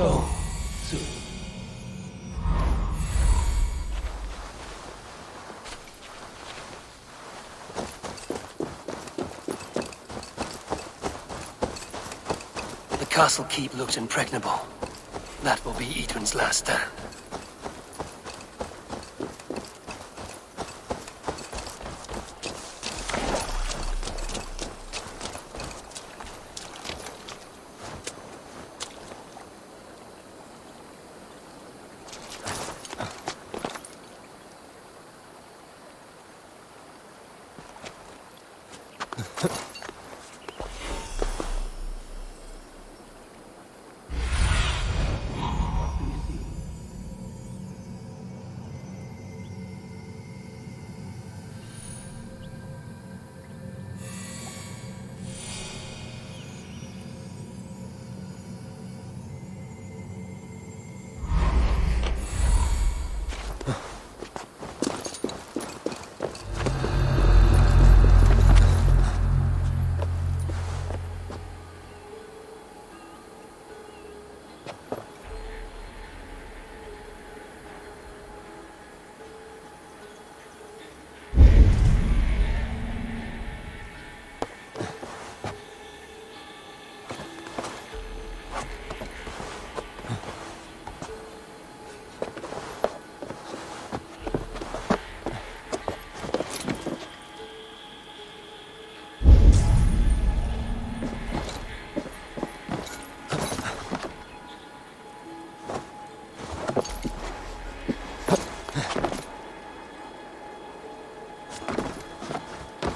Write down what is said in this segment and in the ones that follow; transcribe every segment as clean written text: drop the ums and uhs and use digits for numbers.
Go. Soon. The castle keep looks impregnable. That will be Idrin's last stand.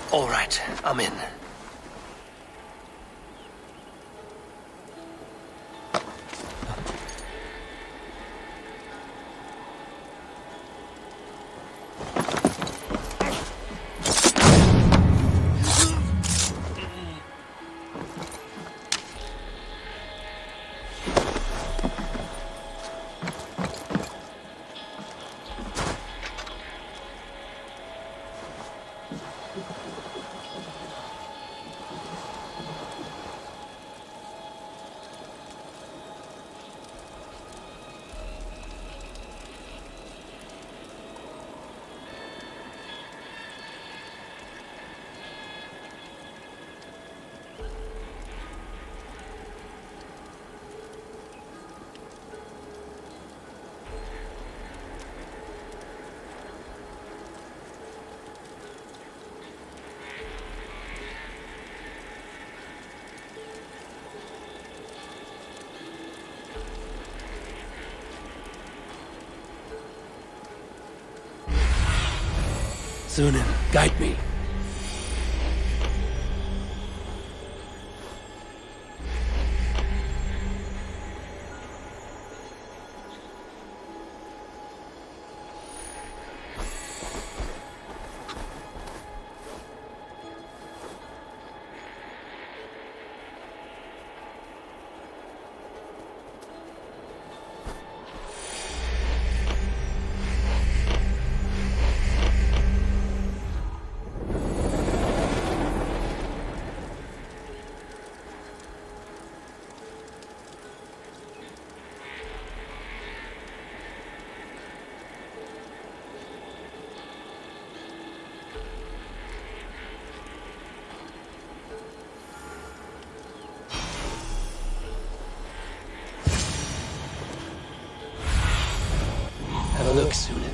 All right, I'm in. Sunan, guide me. Have a look, Sunan.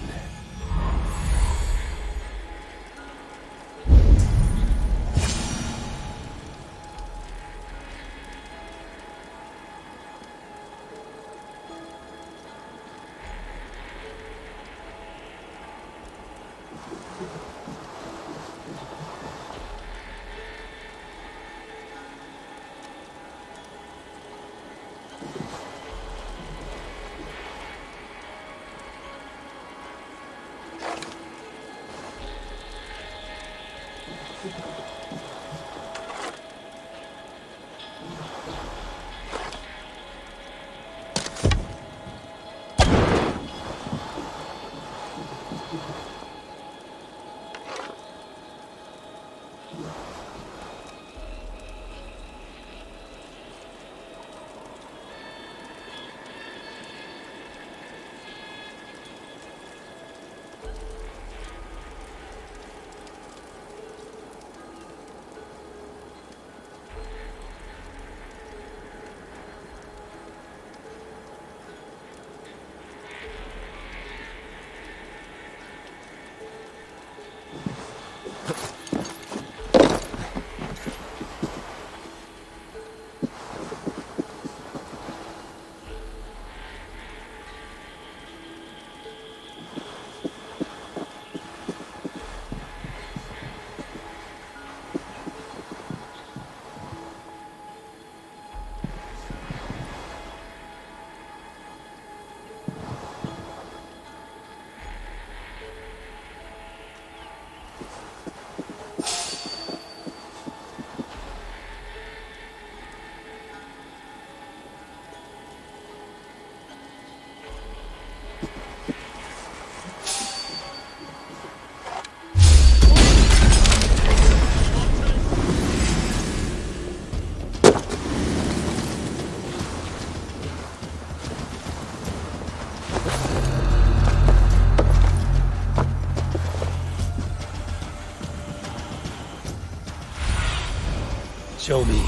Show me.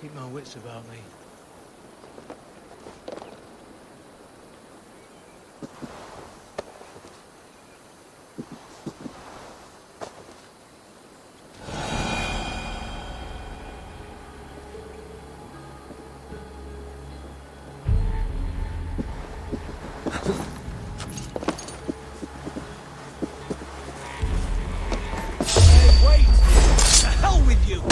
Keep my wits about me. Hey, wait! To hell with you!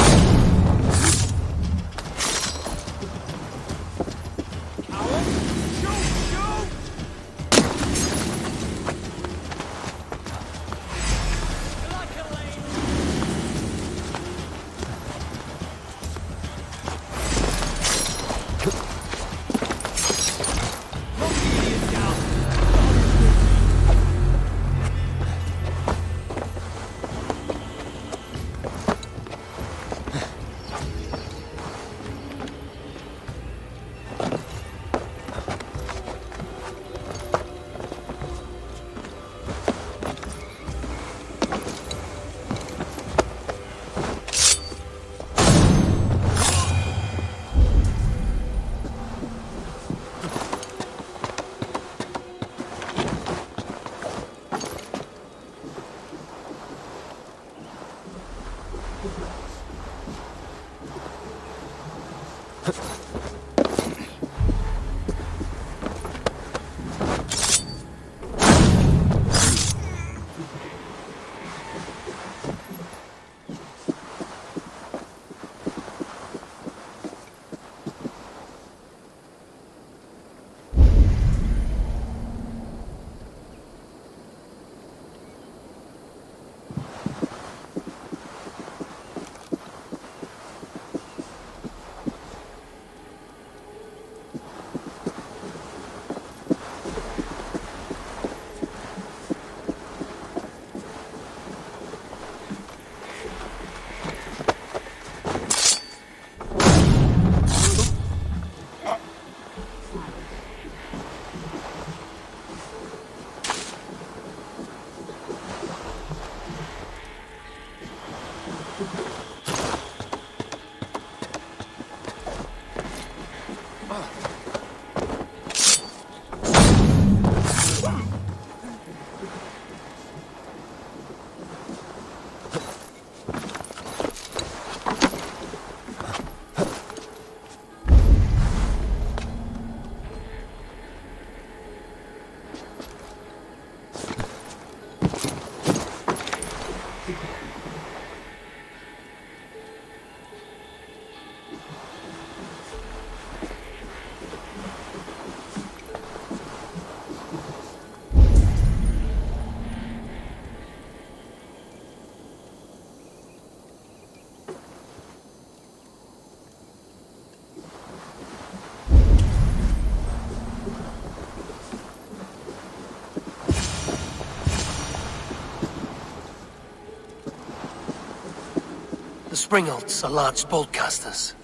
The Springholds are large bolt casters.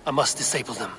I must disable them.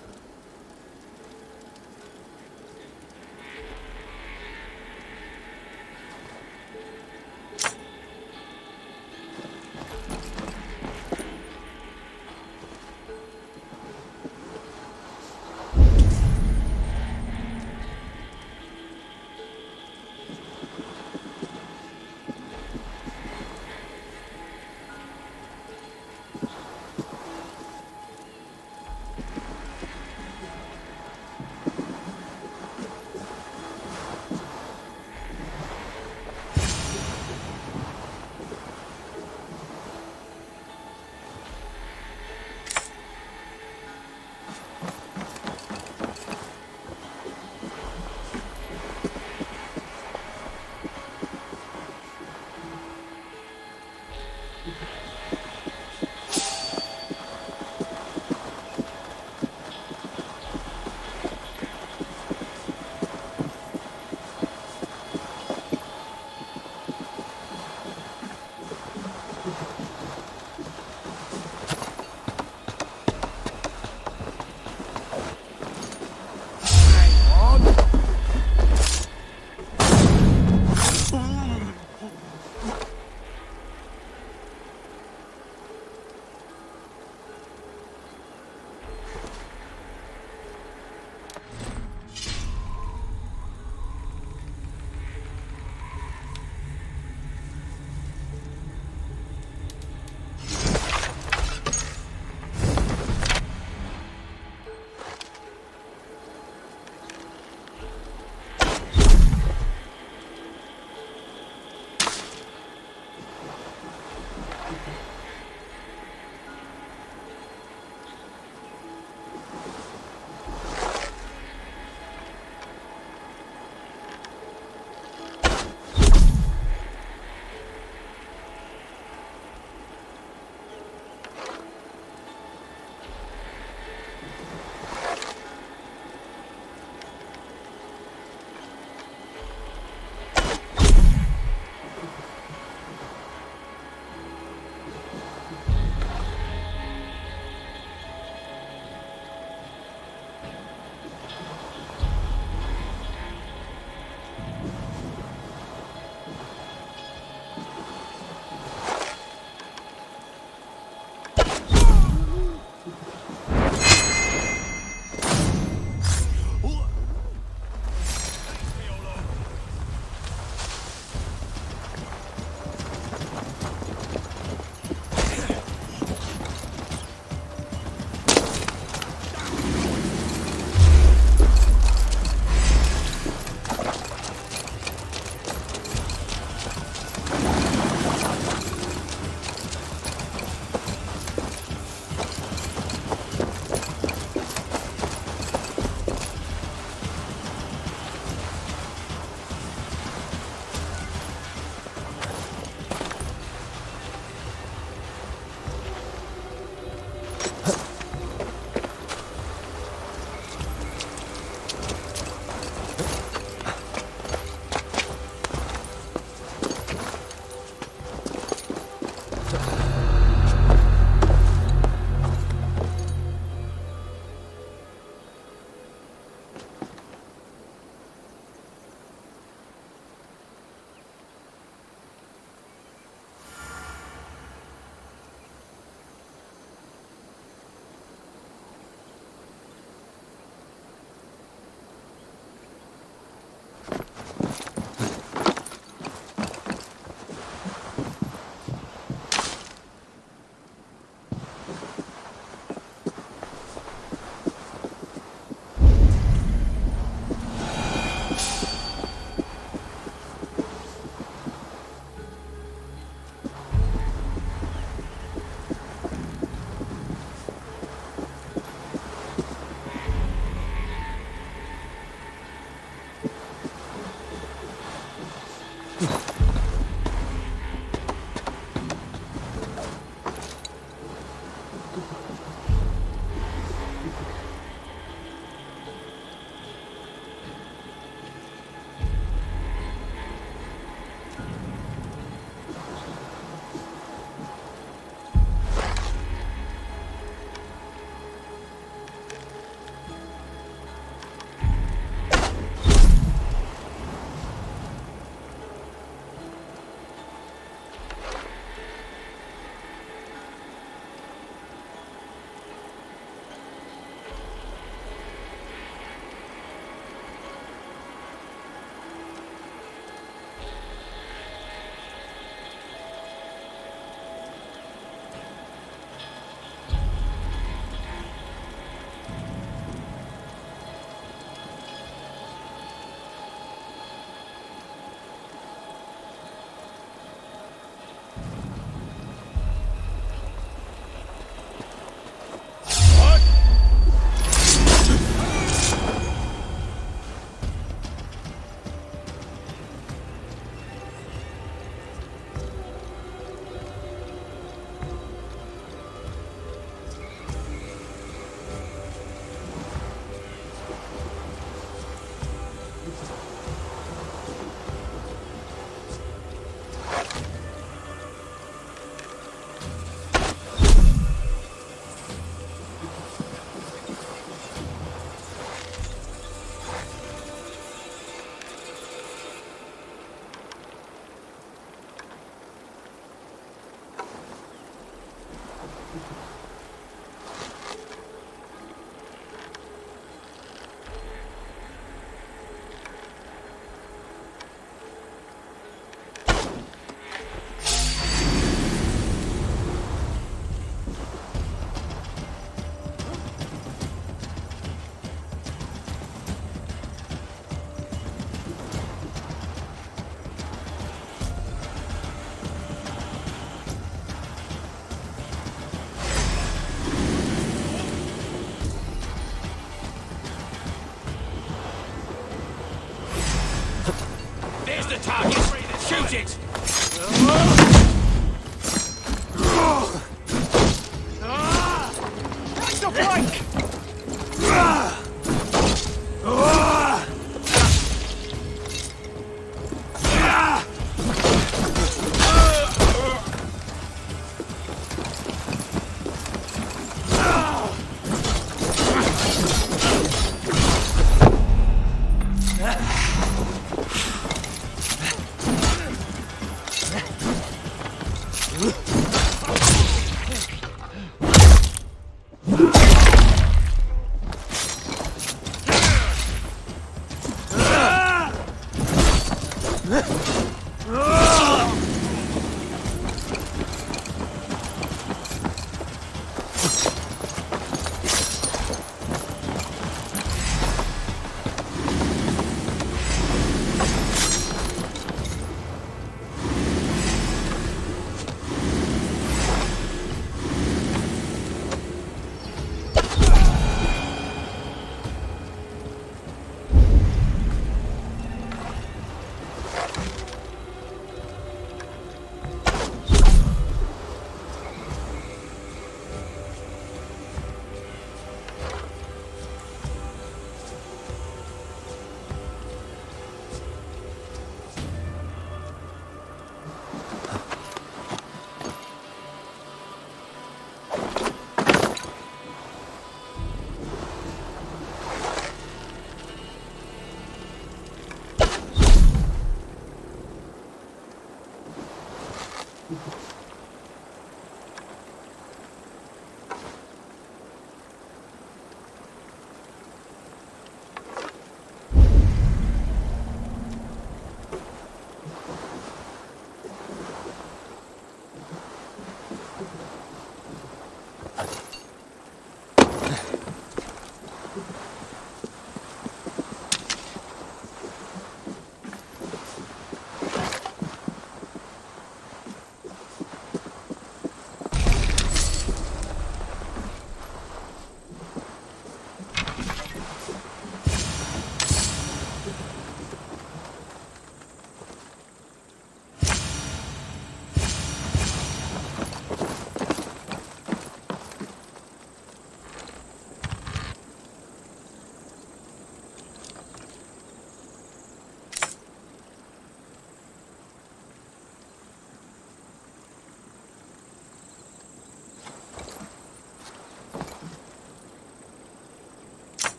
There's the target! Shoot it! Take the flank!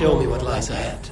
Show me what lies ahead.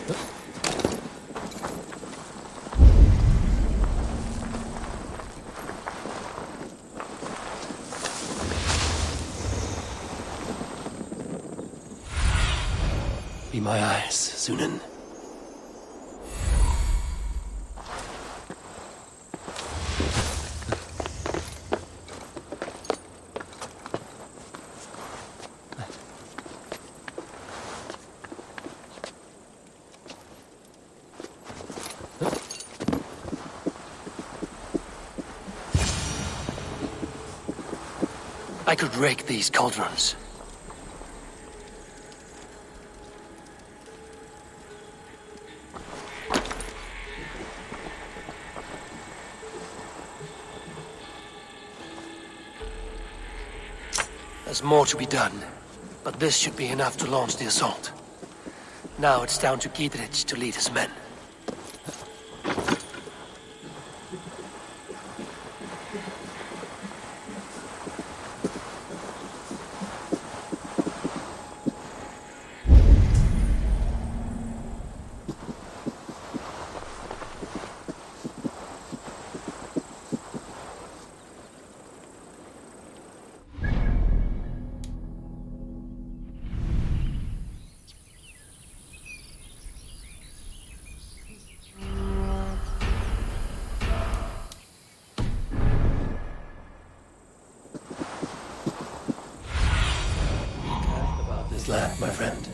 Be my eyes, Sunan. I could rake these cauldrons. There's more to be done, but this should be enough to launch the assault. Now it's down to Gidrich to lead his men. Land, my friend.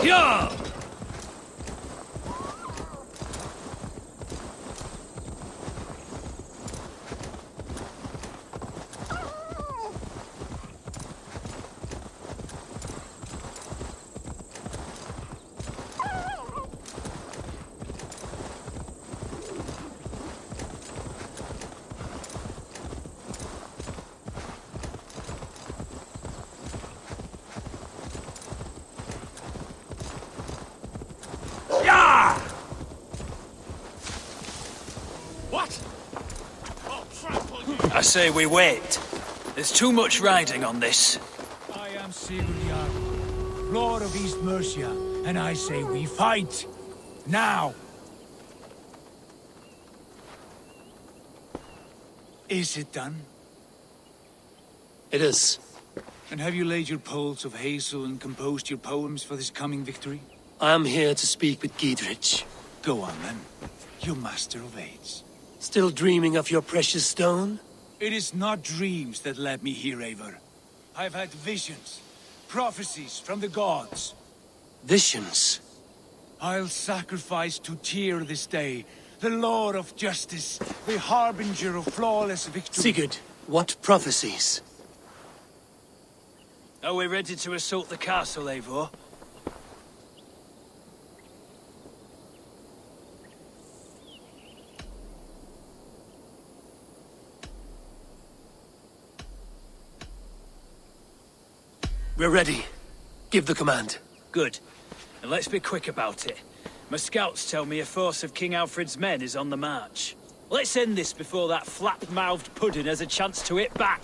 Yeah! What? I'll trample you. I say we wait. There's too much riding on this. I am Sigurd, Lord of East Mercia, and I say we fight! Now! Is it done? It is. And have you laid your poles of hazel and composed your poems for this coming victory? I am here to speak with Giedrich. Go on then, you master of aids. Still dreaming of your precious stone? It is not dreams that led me here, Eivor. I've had visions, prophecies from the gods. Visions? I'll sacrifice to Tyr this day, the Lord of Justice, the harbinger of flawless victory. Sigurd, what prophecies? Are we ready to assault the castle, Eivor? We're ready. Give the command. Good. And let's be quick about it. My scouts tell me a force of King Alfred's men is on the march. Let's end this before that flap-mouthed pudding has a chance to hit back.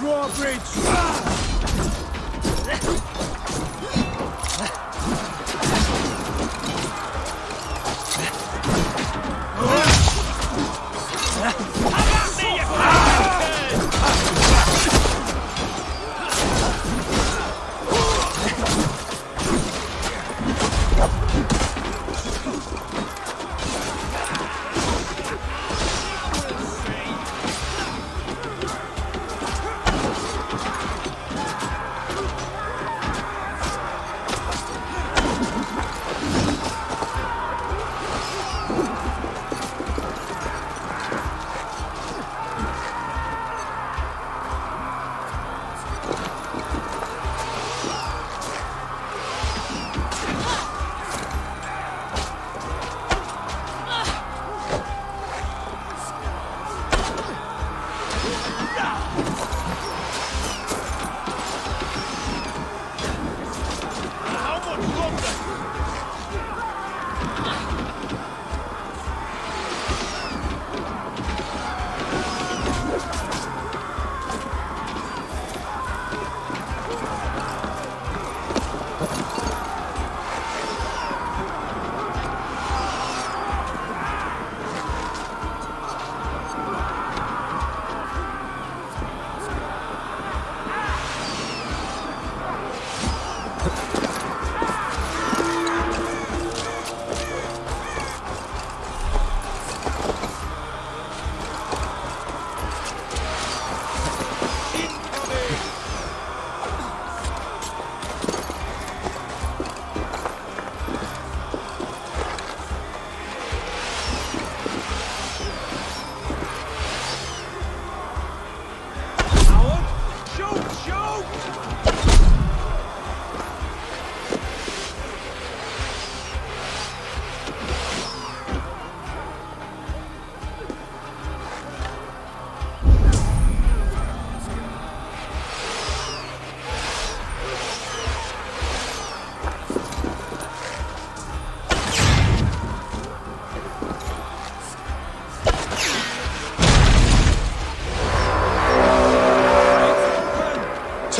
drawbridge!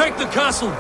Take the castle!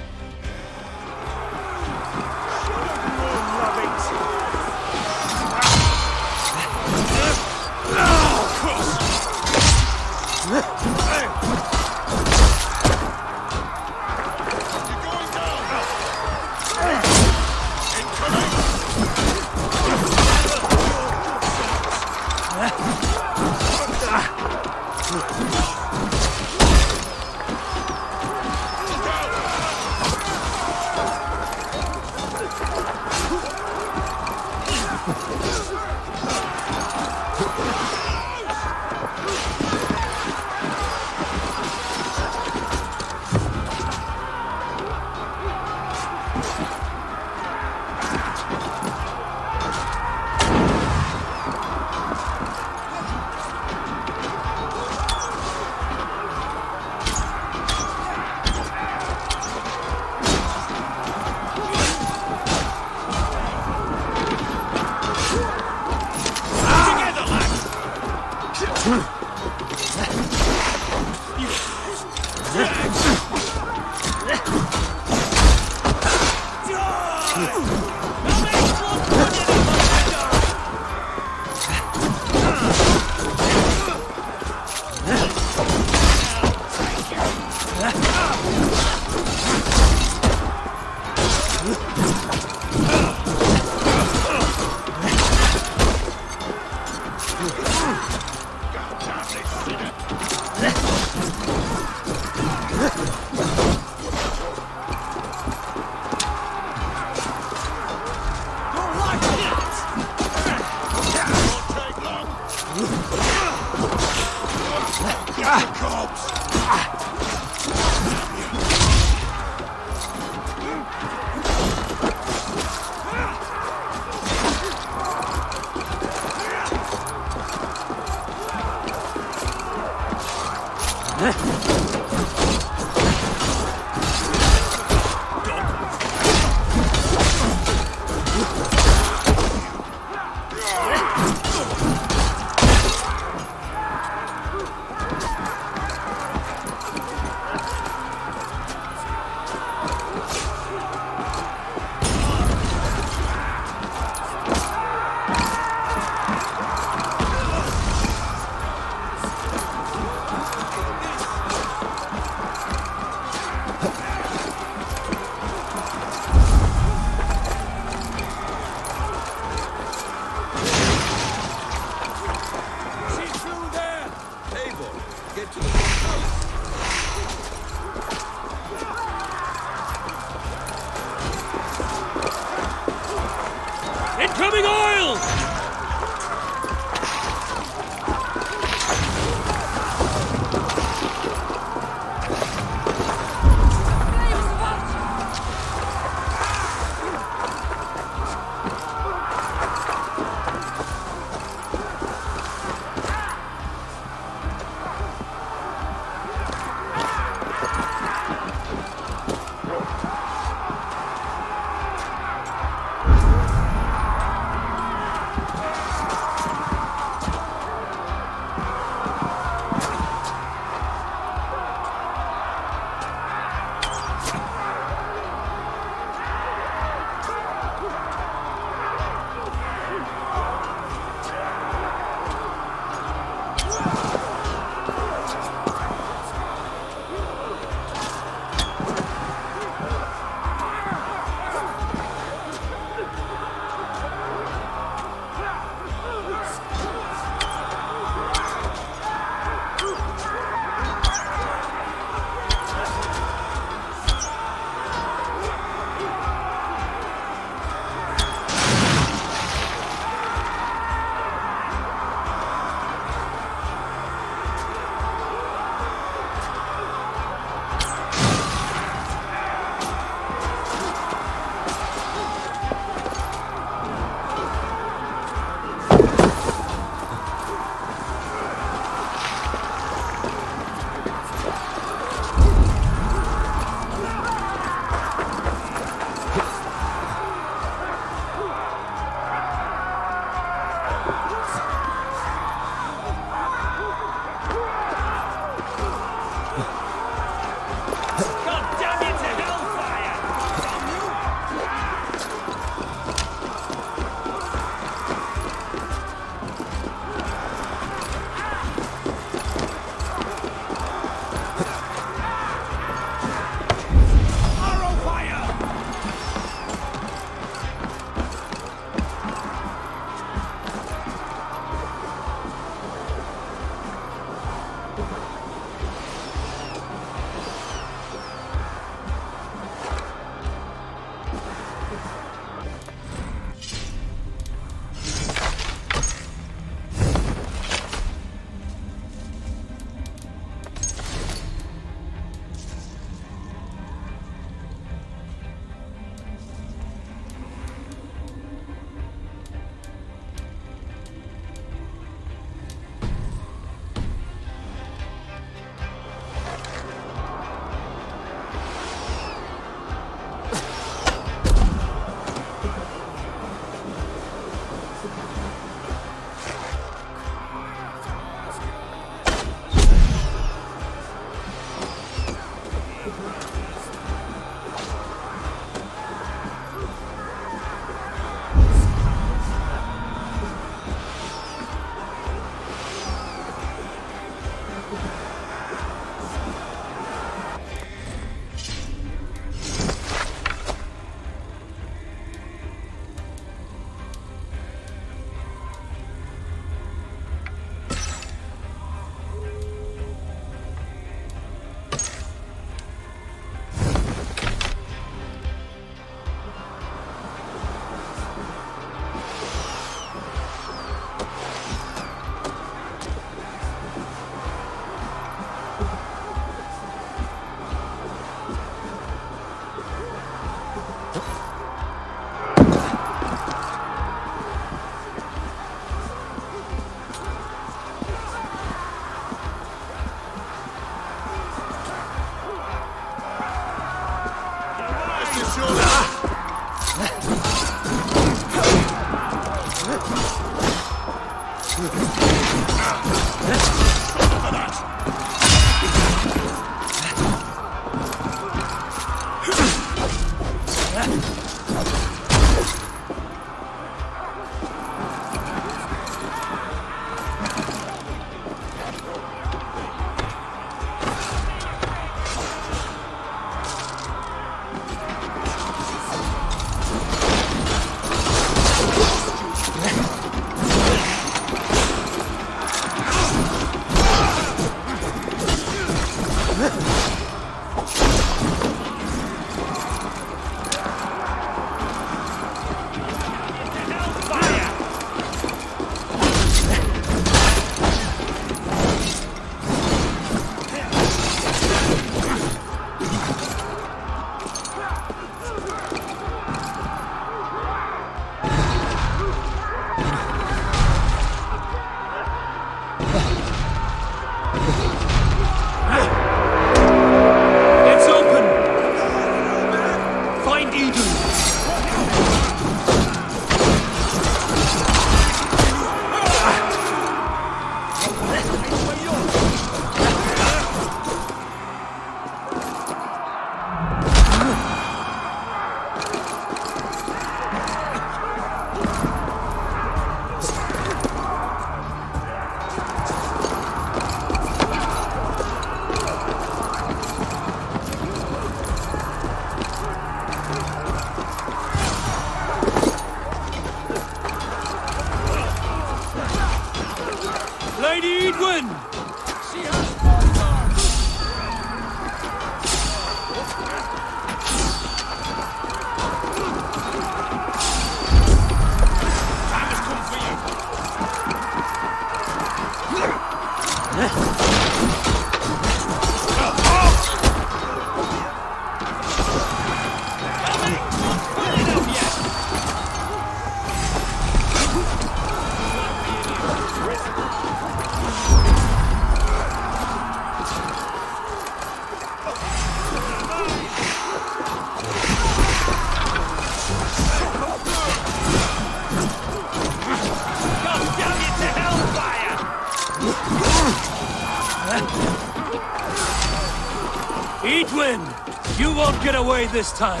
You won't get away this time!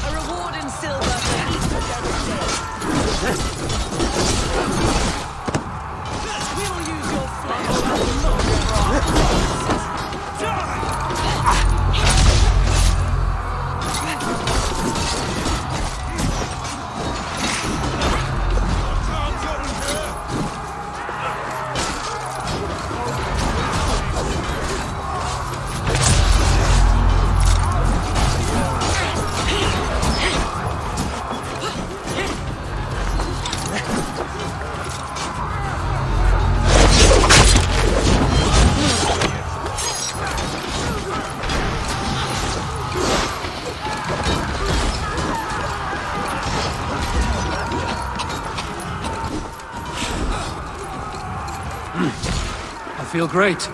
A reward in silver for each of them dead. We will use your flesh as long for our I feel great.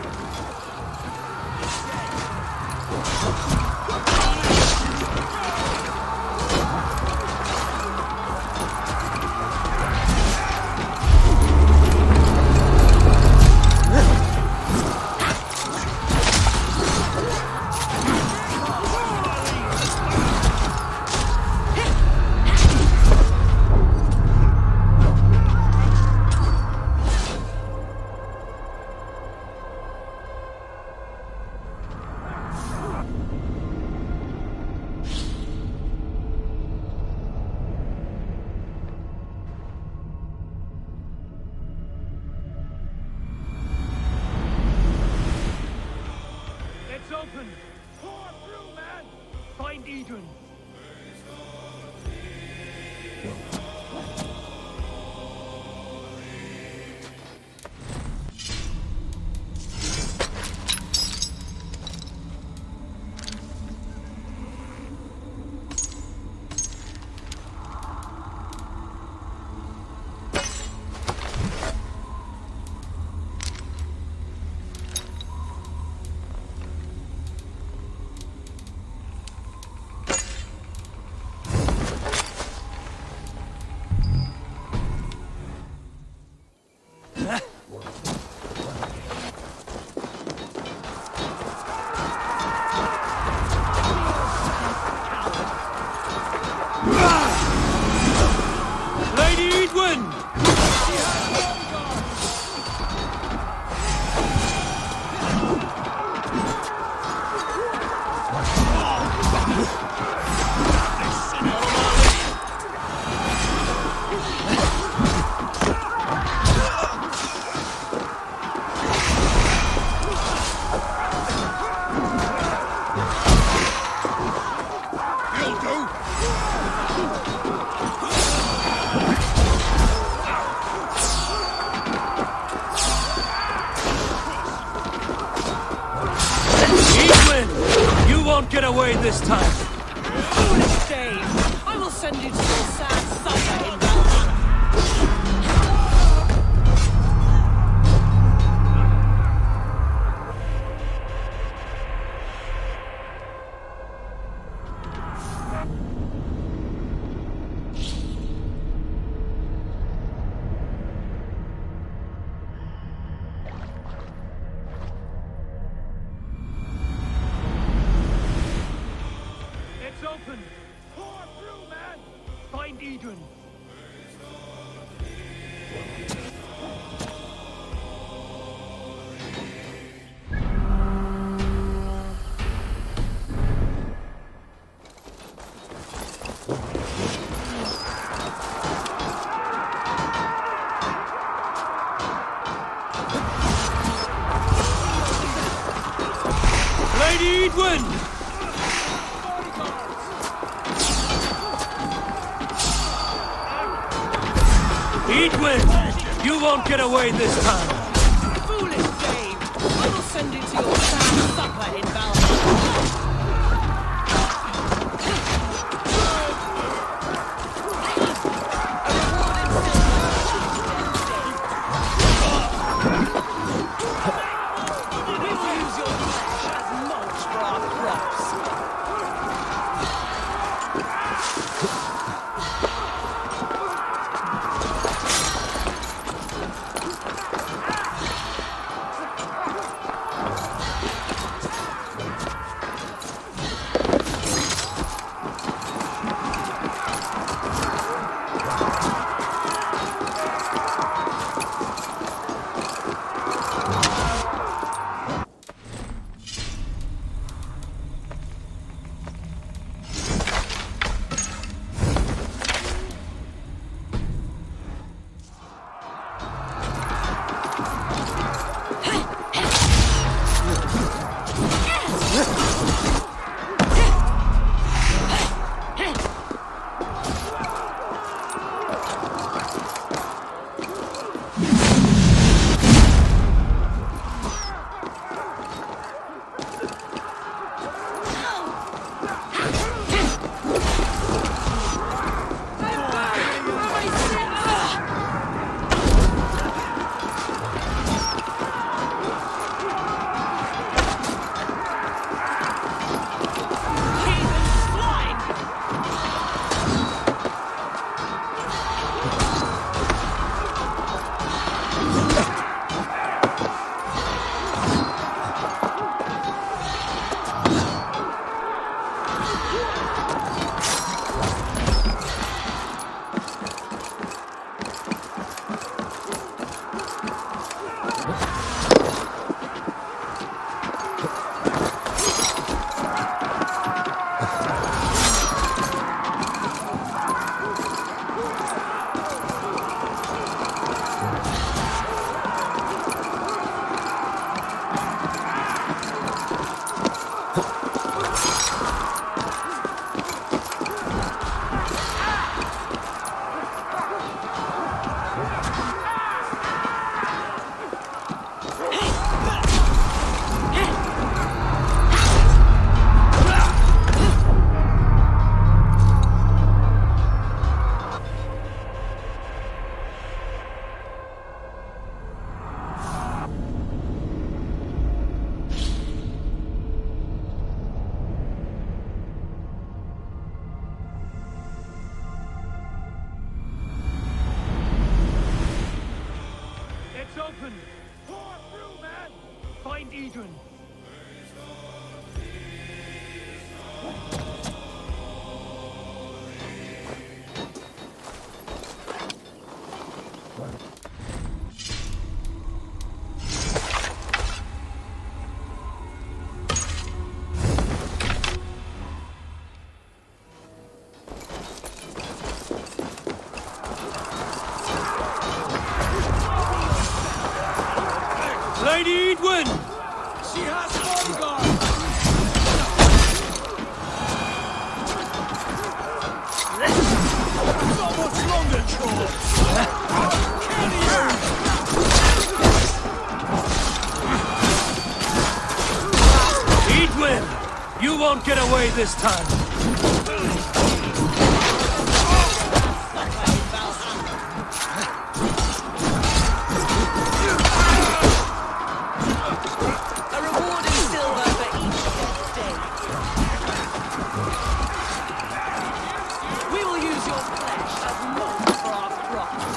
Open! Pour through, man! Find Edwin! Lady Edwin! this time. Foolish Dave! I will send you to your sad supper in Valhalla. It's open! Pour through, man! Find Edwin! Lady Edwin! Edwin! You won't get away this time! Foolish Dave! I will send you to your sad supper in Valhalla. Refuse your flesh as mulch for our crops. open! Pour through, man! Find Edwin! Lady Edwin! She has bodyguard! Not much longer, Troll! Edwin! You won't won't get away this time. A reward in silver for each dead day. We will use your flesh as mold for our crops.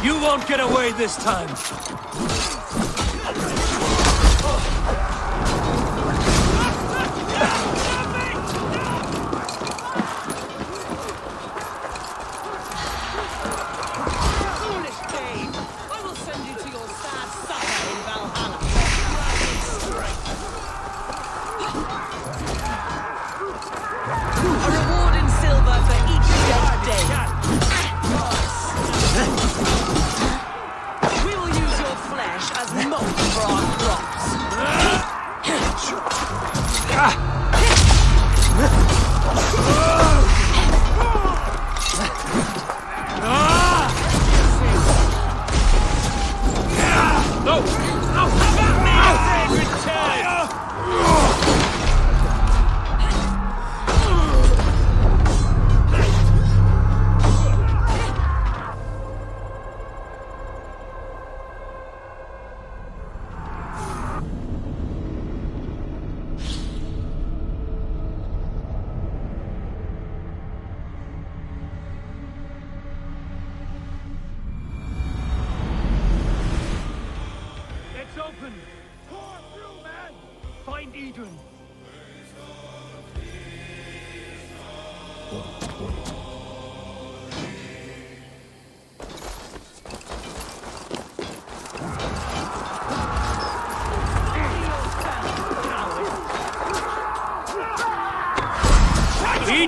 You won't get away this time. Foolish babe! I will send you to your sad supper in Valhalla. A reward in silver for each dead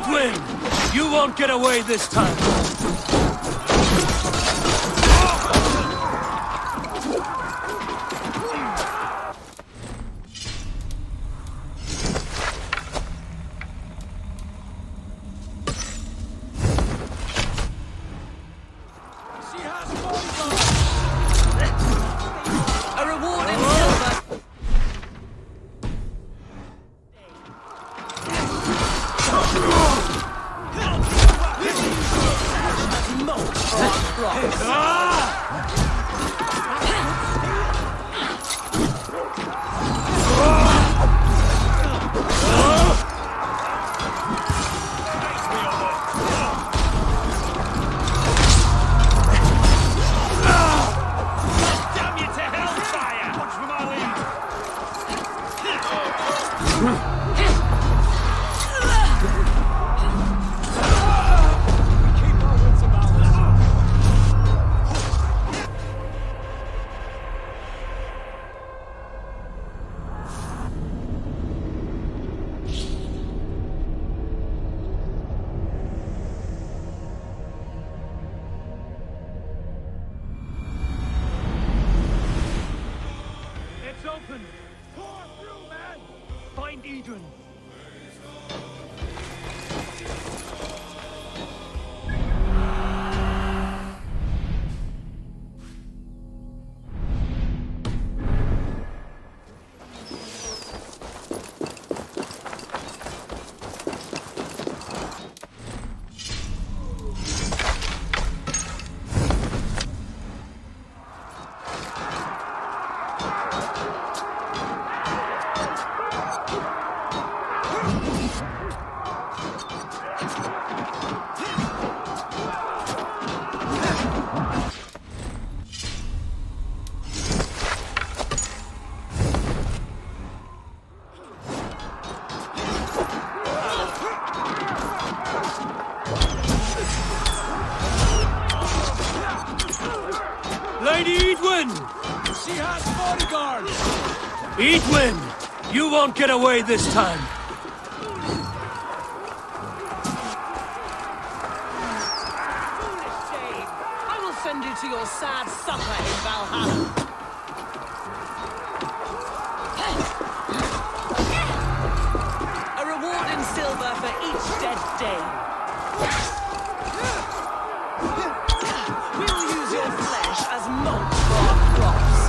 Eidwin! You won't get away this time! A reward in silver. Damn you to hellfire! Watch for my lead! Keep our wits about us. It's open! Pour through, man! Find Edrin! Lady Eidwin! She has bodyguards! Eidwin! You won't get away this time! Foolish shame. I will send you to your sad supper in Valhalla. A reward in silver for each dead day. We will use your flesh as mulch for our crops.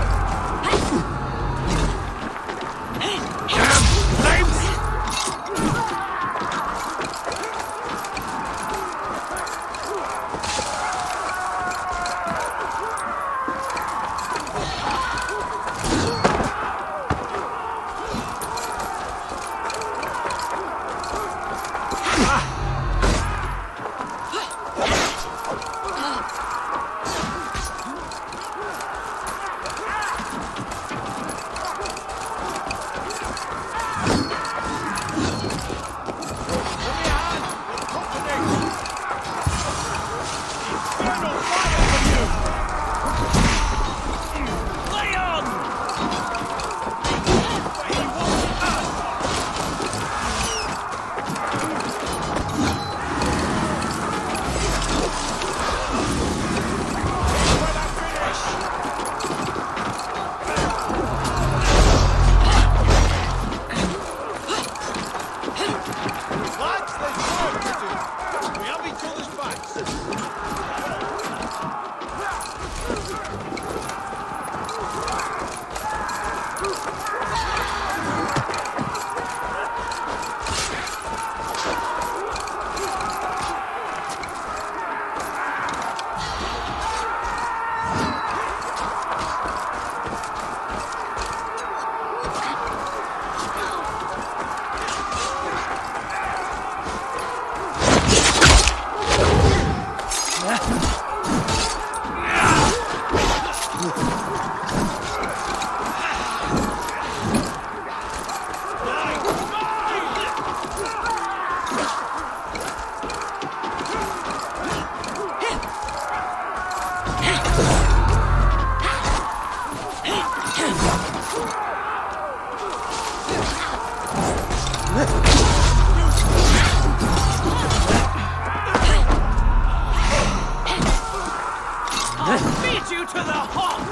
you to the hot!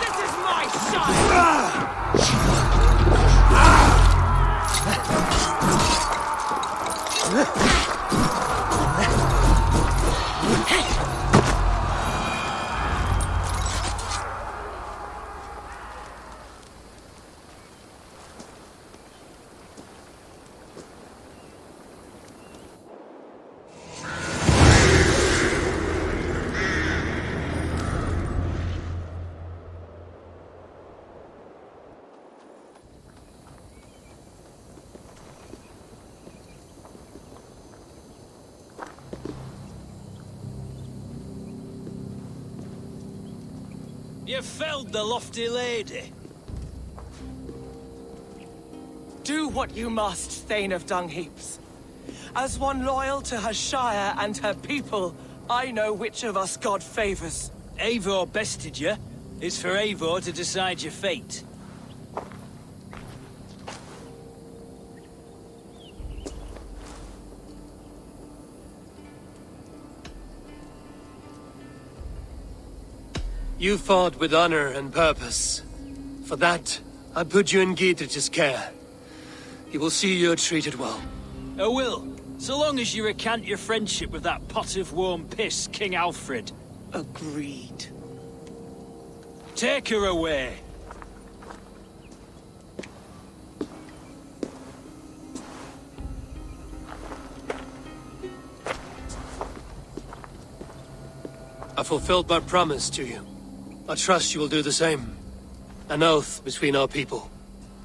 This is my shot! You felled the lofty lady. Do what you must, Thane of Dungheaps. As one loyal to her shire and her people, I know which of us God favors. Eivor bested you. It's for Eivor to decide your fate. You fought with honor and purpose. For that, I put you in Gietrich's care. He will see you're treated well. I will, so long as you recant your friendship with that pot of warm piss, King Alfred. Agreed. Take her away. I fulfilled my promise to you. I trust you will do the same. An oath between our people.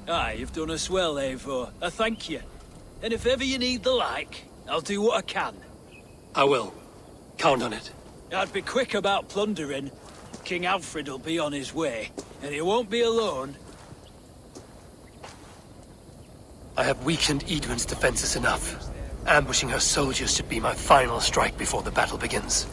Aye, you've done us well, Eivor. I thank you. And if ever you need the like, I'll do what I can. I will. Count on it. I'd be quick about plundering. King Alfred will be on his way, and he won't be alone. I have weakened Eadwin's defenses enough. Ambushing her soldiers should be my final strike before the battle begins.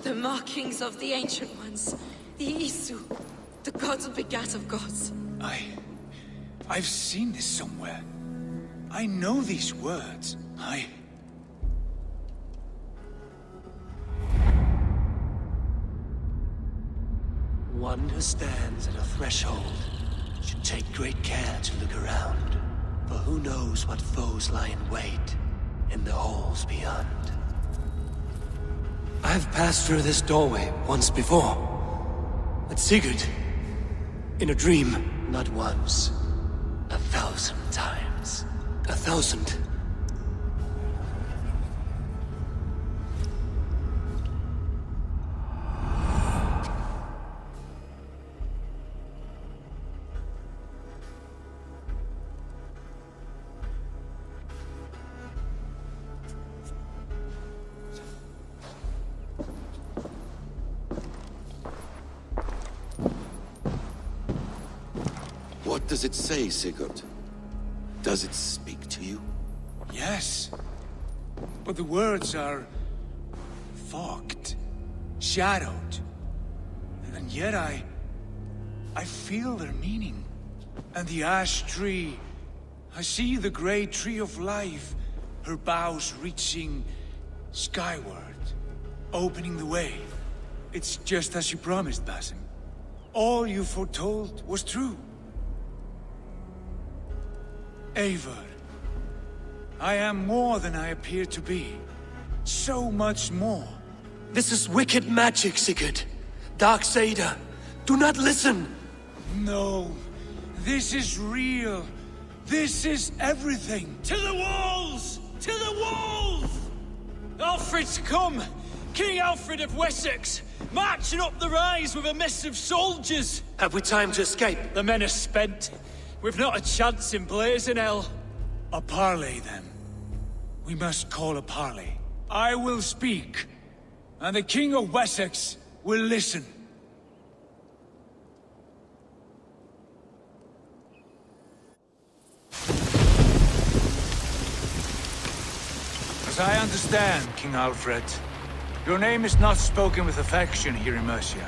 The markings of the Ancient Ones. The Isu. The gods begat of gods. I've seen this somewhere. I know these words. One who stands at a threshold should take great care to look around, for who knows what foes lie in wait in the halls beyond. I've passed through this doorway once before. At Sigurd. In a dream. Not once. 1,000 times. 1,000. What does it say, Sigurd? Does it speak to you? Yes. But the words are... fogged. Shadowed. And yet I feel their meaning. And the ash tree, I see the great tree of life, her boughs reaching skyward, opening the way. It's just as you promised, Basim. All you foretold was true. Eivor, I am more than I appear to be. So much more. This is wicked magic, Sigurd. Darksader, do not listen! No, this is real. This is everything. To the walls! To the walls! Alfred's come! King Alfred of Wessex, marching up the rise with a mess of soldiers. Have we time to escape? The men are spent. We've not a chance in blazing hell. A parley, then. We must call a parley. I will speak, and the King of Wessex will listen. As I understand, King Alfred, your name is not spoken with affection here in Mercia.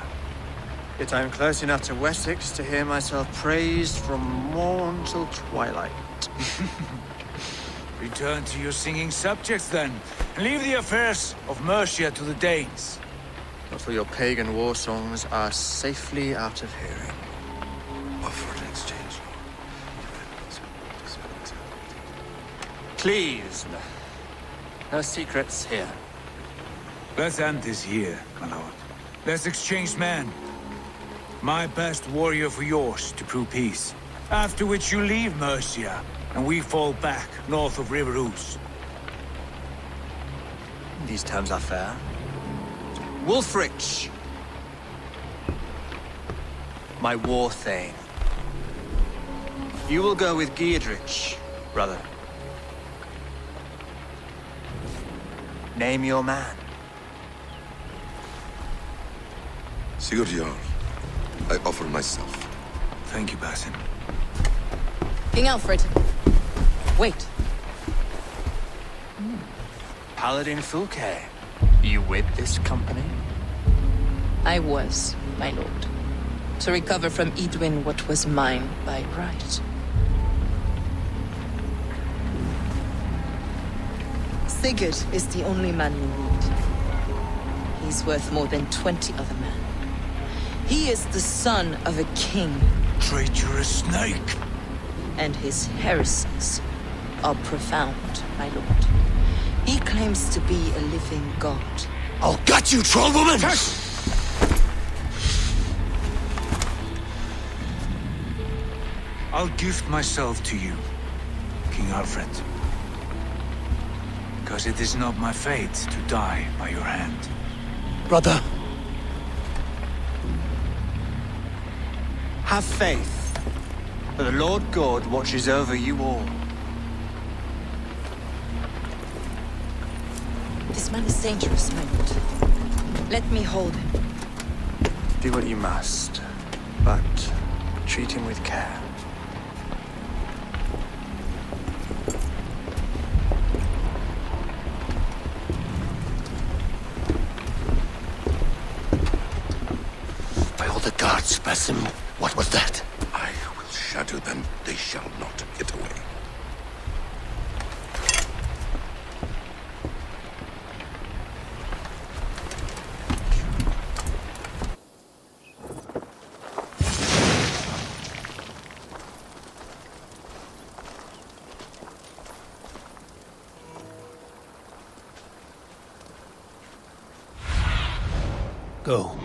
Yet I am close enough to Wessex to hear myself praised from morn till twilight. Return to your singing subjects, then, and leave the affairs of Mercia to the Danes. Not till your pagan war songs are safely out of hearing. Offer an exchange. Please, no secrets here. Let's end this here, my lord. Let's exchange men. My best warrior for yours to prove peace. After which you leave Mercia, and we fall back north of River Ouse. These terms are fair. Wulfrich! My war thane. You will go with Geodrich, brother. Name your man. Sigurd Jarl, I offer myself. Thank you, Basim. King Alfred. Wait. Paladin Fulke, you with this company? I was, my lord. To recover from Edwin what was mine by right. Sigurd is the only man you need. He's worth more than 20 other men. He is the son of a king. Traitorous snake! And his heresies are profound, my lord. He claims to be a living god. I'll gut you, troll woman! I'll gift myself to you, King Alfred. Because it is not my fate to die by your hand. Brother, Have faith, for the Lord God watches over you all. This man is dangerous, my lord. Let me hold him. Do what you must, but treat him with care. by all the gods, Basim, what was that? I will shatter them. They shall not get away. Go.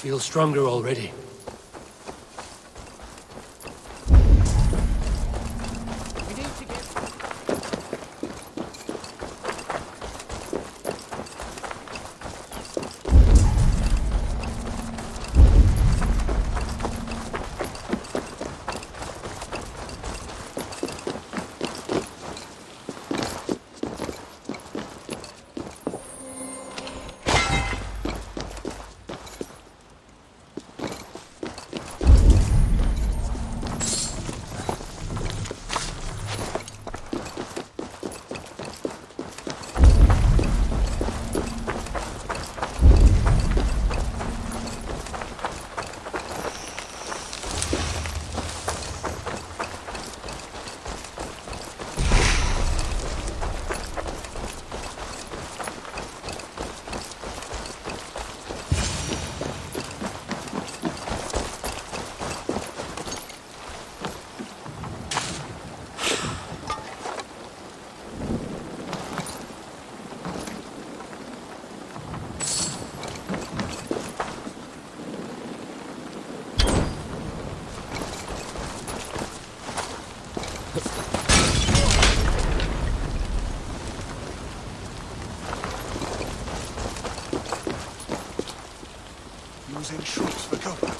feel stronger already. Using shrubs for cover.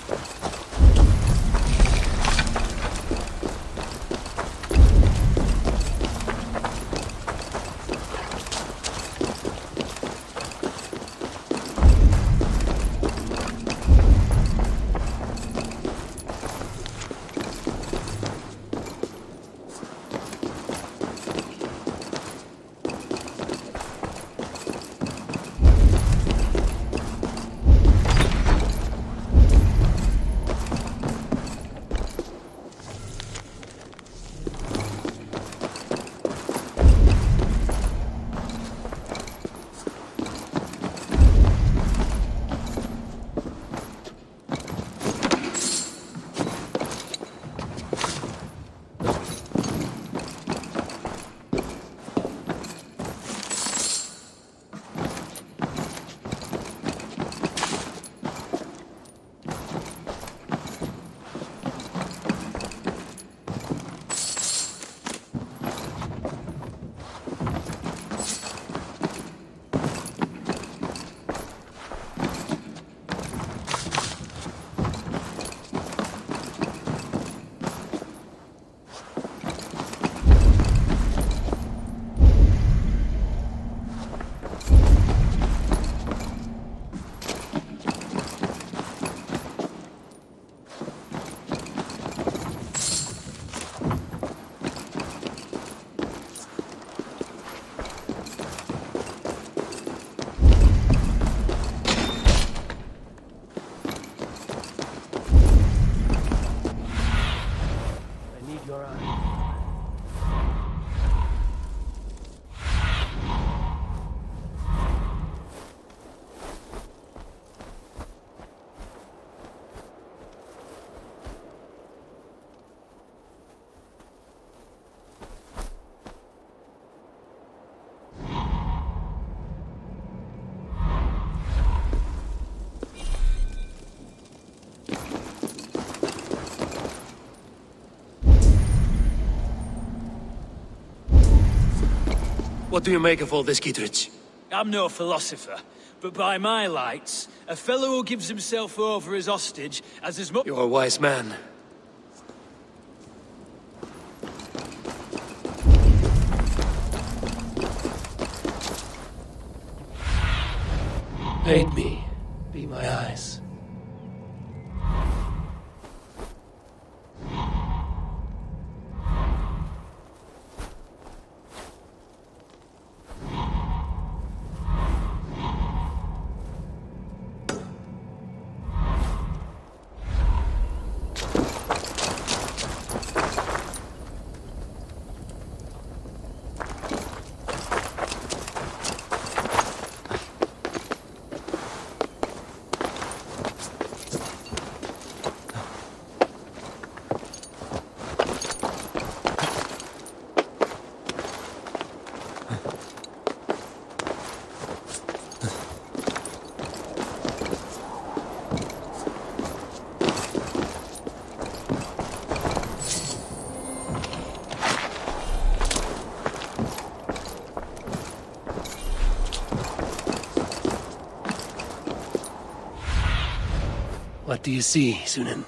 What do you make of all this, Kittredge? I'm no philosopher, but by my lights, a fellow who gives himself over as hostage has as much— You're a wise man. Aid me. Be my eyes. What do you see, Sunan?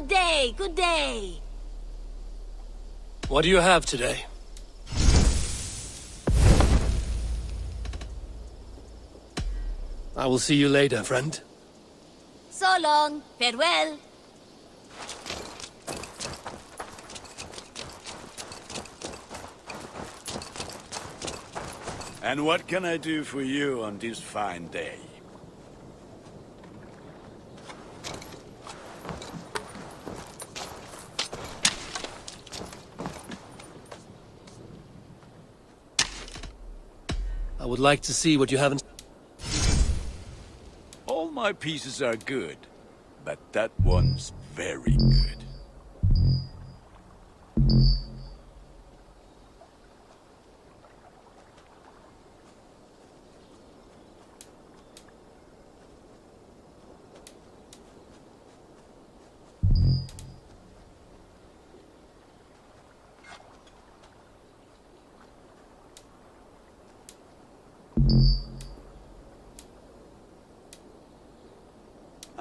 day, good day. What do you have today? I will see you later, friend. So long, farewell. And what can I do for you on this fine day? I would like to see what you haven't... All my pieces are good, but that one's very good.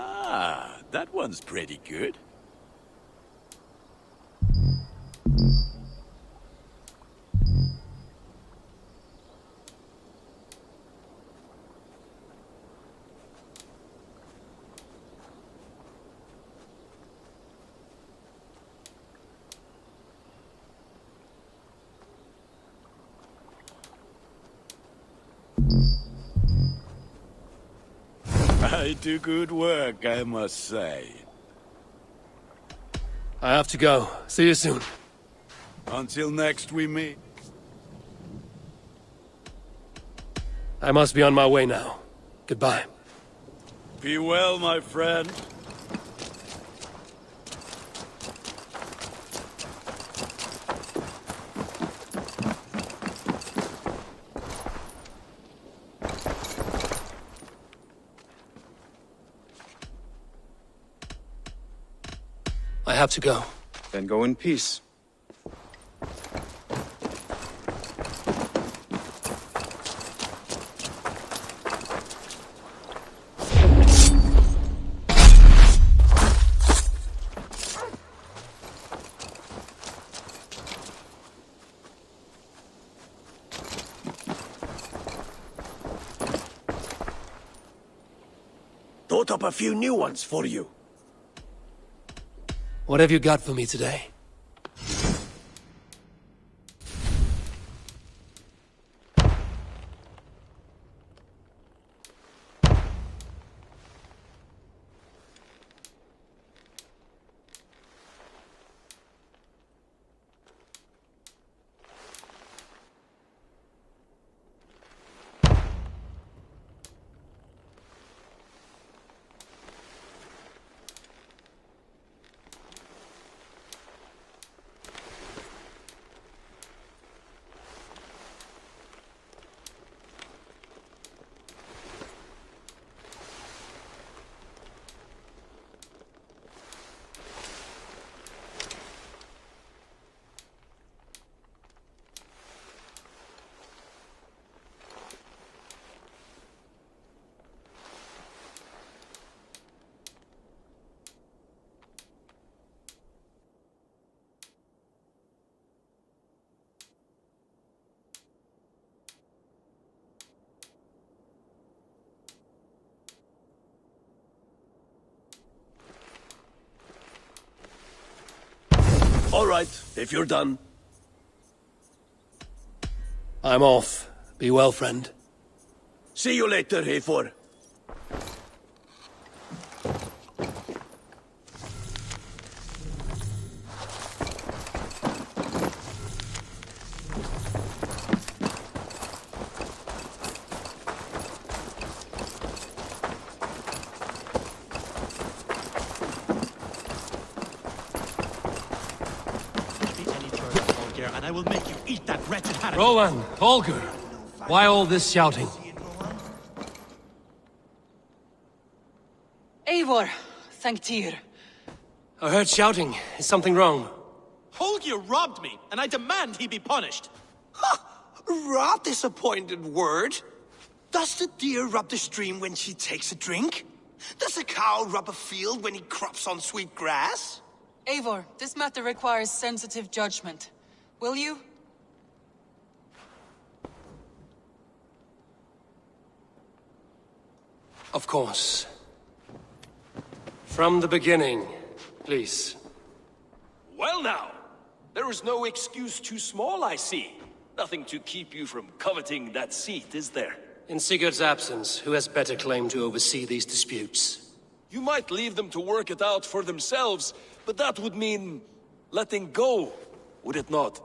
Ah, that one's pretty good. I do good work, I must say. I have to go. See you soon. Until next we meet. I must be on my way now. Goodbye. Be well, my friend. I have to go. Then go in peace. Thought up a few new ones for you. What have you got for me today? All right, if you're done. I'm off. Be well, friend. See you later, Eivor. And I will make you eat that wretched hat. Roland, Holger, why all this shouting? Eivor, thank Tyr. I heard shouting. Is something wrong? Holger robbed me, and I demand he be punished. Rot disappointed word. Does the deer rub the stream when she takes a drink? Does a cow rub a field when he crops on sweet grass? Eivor, this matter requires sensitive judgment. Will you? Of course. From the beginning, please. Well now, there is no excuse too small, I see. Nothing to keep you from coveting that seat, is there? In Sigurd's absence, who has better claim to oversee these disputes? You might leave them to work it out for themselves, but that would mean letting go, would it not?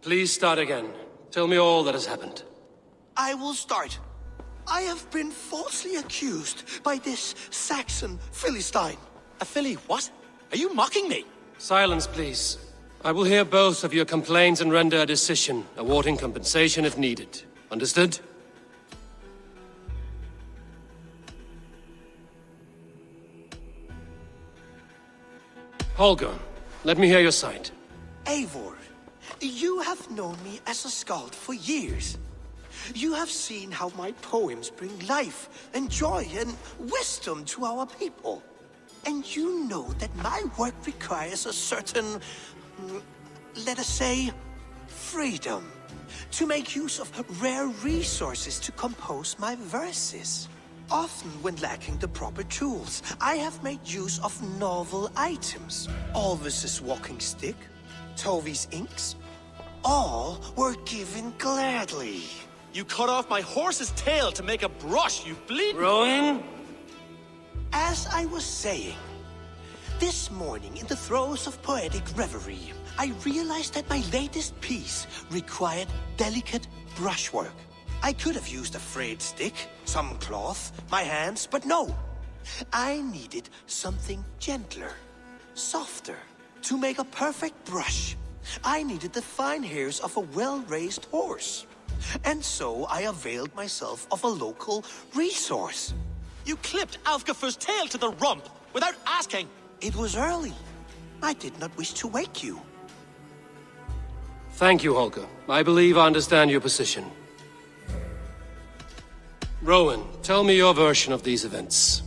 Please start again. Tell me all that has happened. I will start. I have been falsely accused by this Saxon Philistine. A Philly what? Are you mocking me? Silence, please. I will hear both of your complaints and render a decision, awarding compensation if needed. Understood? Holger, let me hear your side. Eivor, you have known me as a skald for years. You have seen how my poems bring life and joy and wisdom to our people. And you know that my work requires a certain, let us say, freedom to make use of rare resources to compose my verses. Often when lacking the proper tools, I have made use of novel items. Alvis's walking stick, Tovi's inks, all were given gladly. You cut off my horse's tail to make a brush, you bleed. Rowan? As I was saying, this morning in the throes of poetic reverie, I realized that my latest piece required delicate brushwork. I could have used a frayed stick, some cloth, my hands, but no. I needed something gentler, softer. To make a perfect brush, I needed the fine hairs of a well-raised horse. And so I availed myself of a local resource. You clipped Alfgafur's tail to the rump without asking. It was early. I did not wish to wake you. Thank you, Holger. I believe I understand your position. Rowan, tell me your version of these events.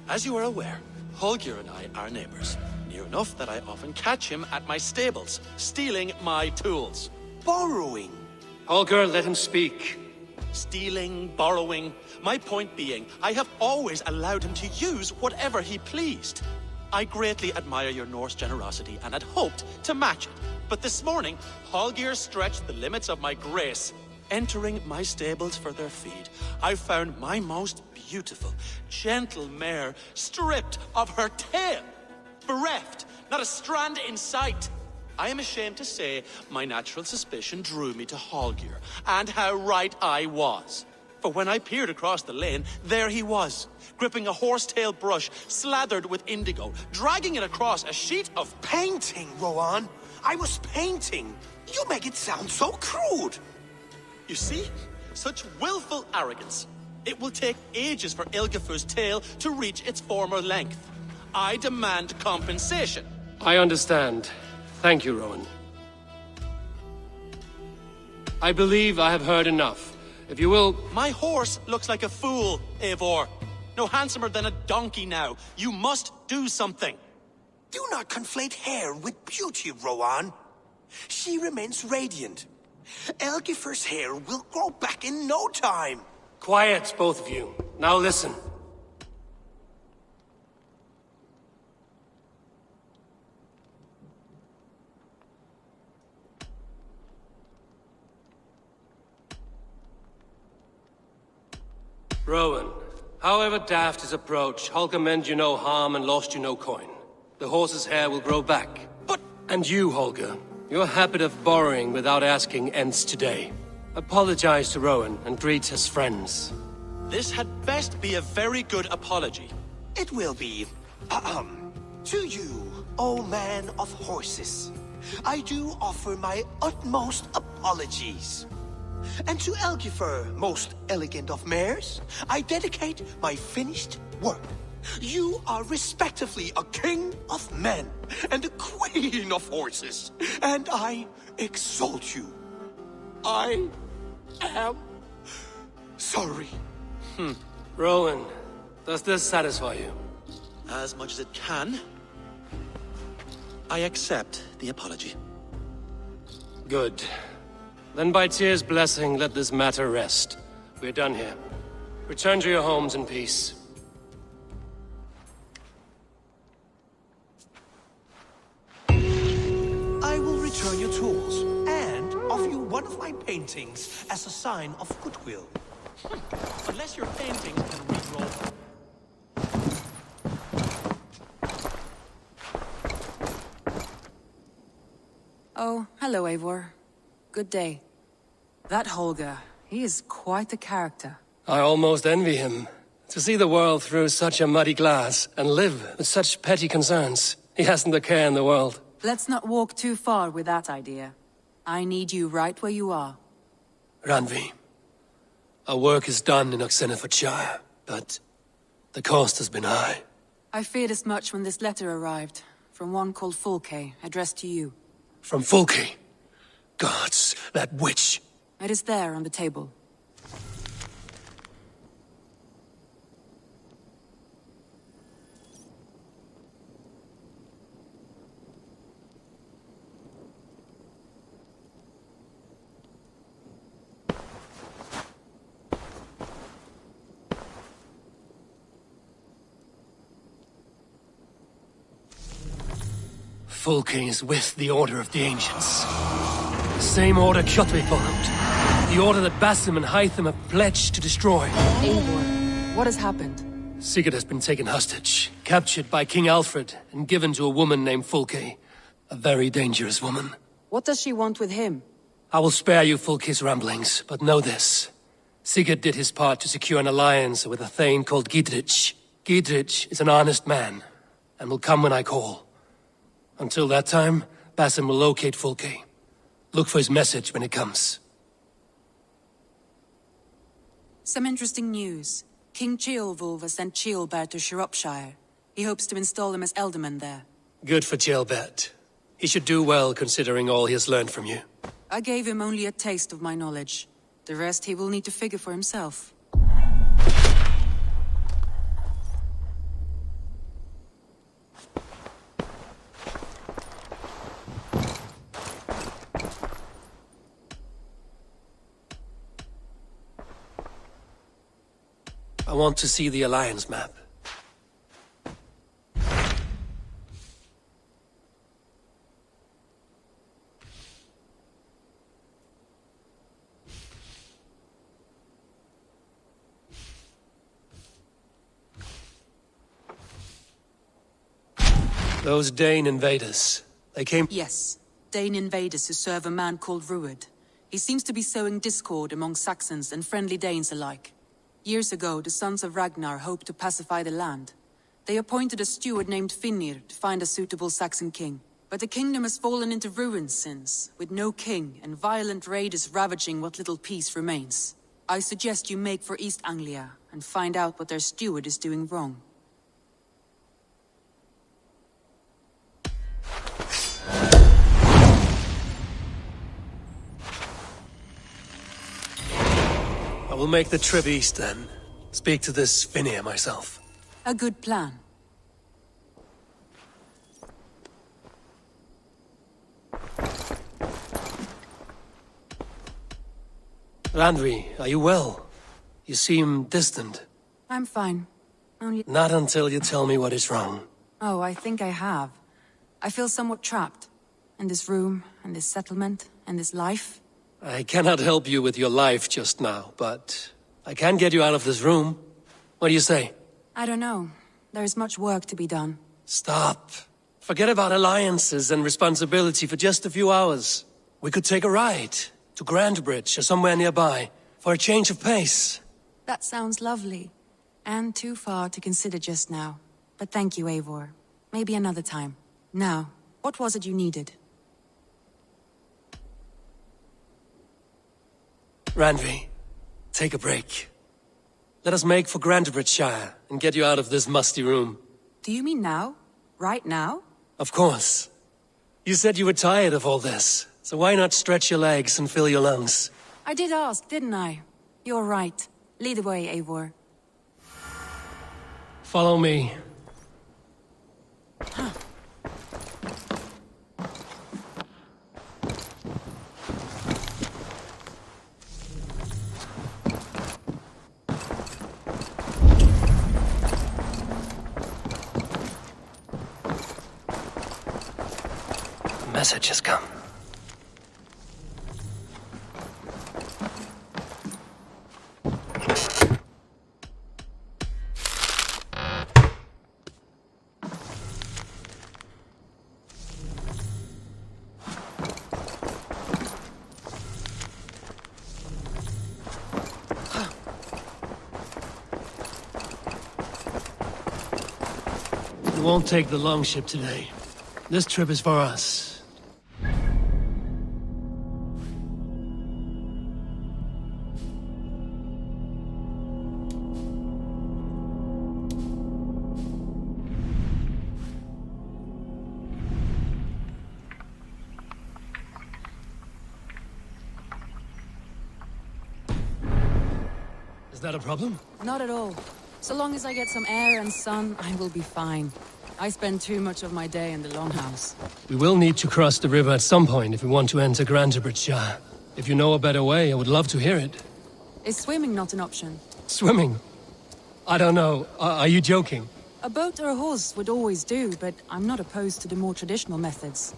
As you are aware, Holger and I are neighbors. Near enough that I often catch him at my stables, stealing my tools. Borrowing. Holger, let him speak. Stealing, borrowing. My point being, I have always allowed him to use whatever he pleased. I greatly admire your Norse generosity and had hoped to match it. But this morning, Holger stretched the limits of my grace. Entering my stables for their feed, I found my most beautiful, gentle mare stripped of her tail. Bereft, not a strand in sight. I am ashamed to say my natural suspicion drew me to Holger, and how right I was. For when I peered across the lane, there he was, gripping a horsetail brush slathered with indigo, dragging it across a sheet of painting, Rowan. I was painting. You make it sound so crude. You see? Such willful arrogance. It will take ages for Ilgafur's tail to reach its former length. I demand compensation. I understand. Thank you, Rowan. I believe I have heard enough. If you will... My horse looks like a fool, Eivor. No handsomer than a donkey now. You must do something. Do not conflate hair with beauty, Rowan. She remains radiant. Elgifur's hair will grow back in no time. Quiet, both of you. Now listen. Rowan, however daft his approach, Holger meant you no harm and lost you no coin. The horse's hair will grow back. But... And you, Holger, your habit of borrowing without asking ends today. Apologize to Rowan and greet his friends. This had best be a very good apology. It will be. To you, O man of horses, I do offer my utmost apologies. And to Elgifur, most elegant of mares, I dedicate my finished work. You are respectively a king of men and a queen of horses, and I exalt you. I am sorry. Rowan, does this satisfy you? As much as it can. I accept the apology. Good. Then by Tyr's blessing, let this matter rest. We're done here. Return to your homes in peace. I will return your tools, and offer you one of my paintings as a sign of goodwill. Unless your paintings can re-roll. Oh, hello, Eivor. Good day. That Holger, he is quite a character. I almost envy him. To see the world through such a muddy glass, and live with such petty concerns. He hasn't a care in the world. Let's not walk too far with that idea. I need you right where you are. Randvi, our work is done in Oxenfordshire, but the cost has been high. I feared as much when this letter arrived, from one called Fulke, addressed to you. From Fulke? Gods, that witch! It is there on the table. Fulke is with the Order of the Ancients. The same order Kjotve followed. The order that Basim and Hytham have pledged to destroy. Eivor, what has happened? Sigurd has been taken hostage, captured by King Alfred, and given to a woman named Fulke. A very dangerous woman. What does she want with him? I will spare you Fulke's ramblings, but know this. Sigurd did his part to secure an alliance with a thane called Gidrich. Gidrich is an honest man, and will come when I call. Until that time, Basim will locate Fulke. Look for his message when it comes. Some interesting news. King Ceolwulf has sent Ceolbert to Shropshire. He hopes to install him as Elderman there. Good for Ceolbert. He should do well considering all he has learned from you. I gave him only a taste of my knowledge. The rest he will need to figure for himself. I want to see the Alliance map. Those Dane invaders, they came— Yes, Dane invaders who serve a man called Ruud. He seems to be sowing discord among Saxons and friendly Danes alike. Years ago, the sons of Ragnar hoped to pacify the land. They appointed a steward named Finnir to find a suitable Saxon king. But the kingdom has fallen into ruins since, with no king and violent raiders ravaging what little peace remains. I suggest you make for East Anglia and find out what their steward is doing wrong. I will make the trip east then. Speak to this Finnir myself. A good plan. Randvi, are you well? You seem distant. I'm fine. Only— Not until you tell me what is wrong. Oh, I think I have. I feel somewhat trapped. In this room, and this settlement, and this life. I cannot help you with your life just now, but I can get you out of this room. What do you say? I don't know. There is much work to be done. Stop. Forget about alliances and responsibility for just a few hours. We could take a ride to Grandbridge or somewhere nearby for a change of pace. That sounds lovely. And too far to consider just now. But thank you, Eivor. Maybe another time. Now, what was it you needed? Randvi, take a break. Let us make for Grandbridgeshire and get you out of this musty room. Do you mean now? Right now? Of course. You said you were tired of all this, so why not stretch your legs and fill your lungs? I did ask, didn't I? You're right. Lead the way, Eivor. Follow me. The message has come. We won't take the longship today. This trip is for us. Is that a problem? Not at all. So long as I get some air and sun, I will be fine. I spend too much of my day in the longhouse. We will need to cross the river at some point if we want to enter Grantebridgeshire. If you know a better way, I would love to hear it. Is swimming not an option? Swimming? I don't know. Are you joking? A boat or a horse would always do, but I'm not opposed to the more traditional methods.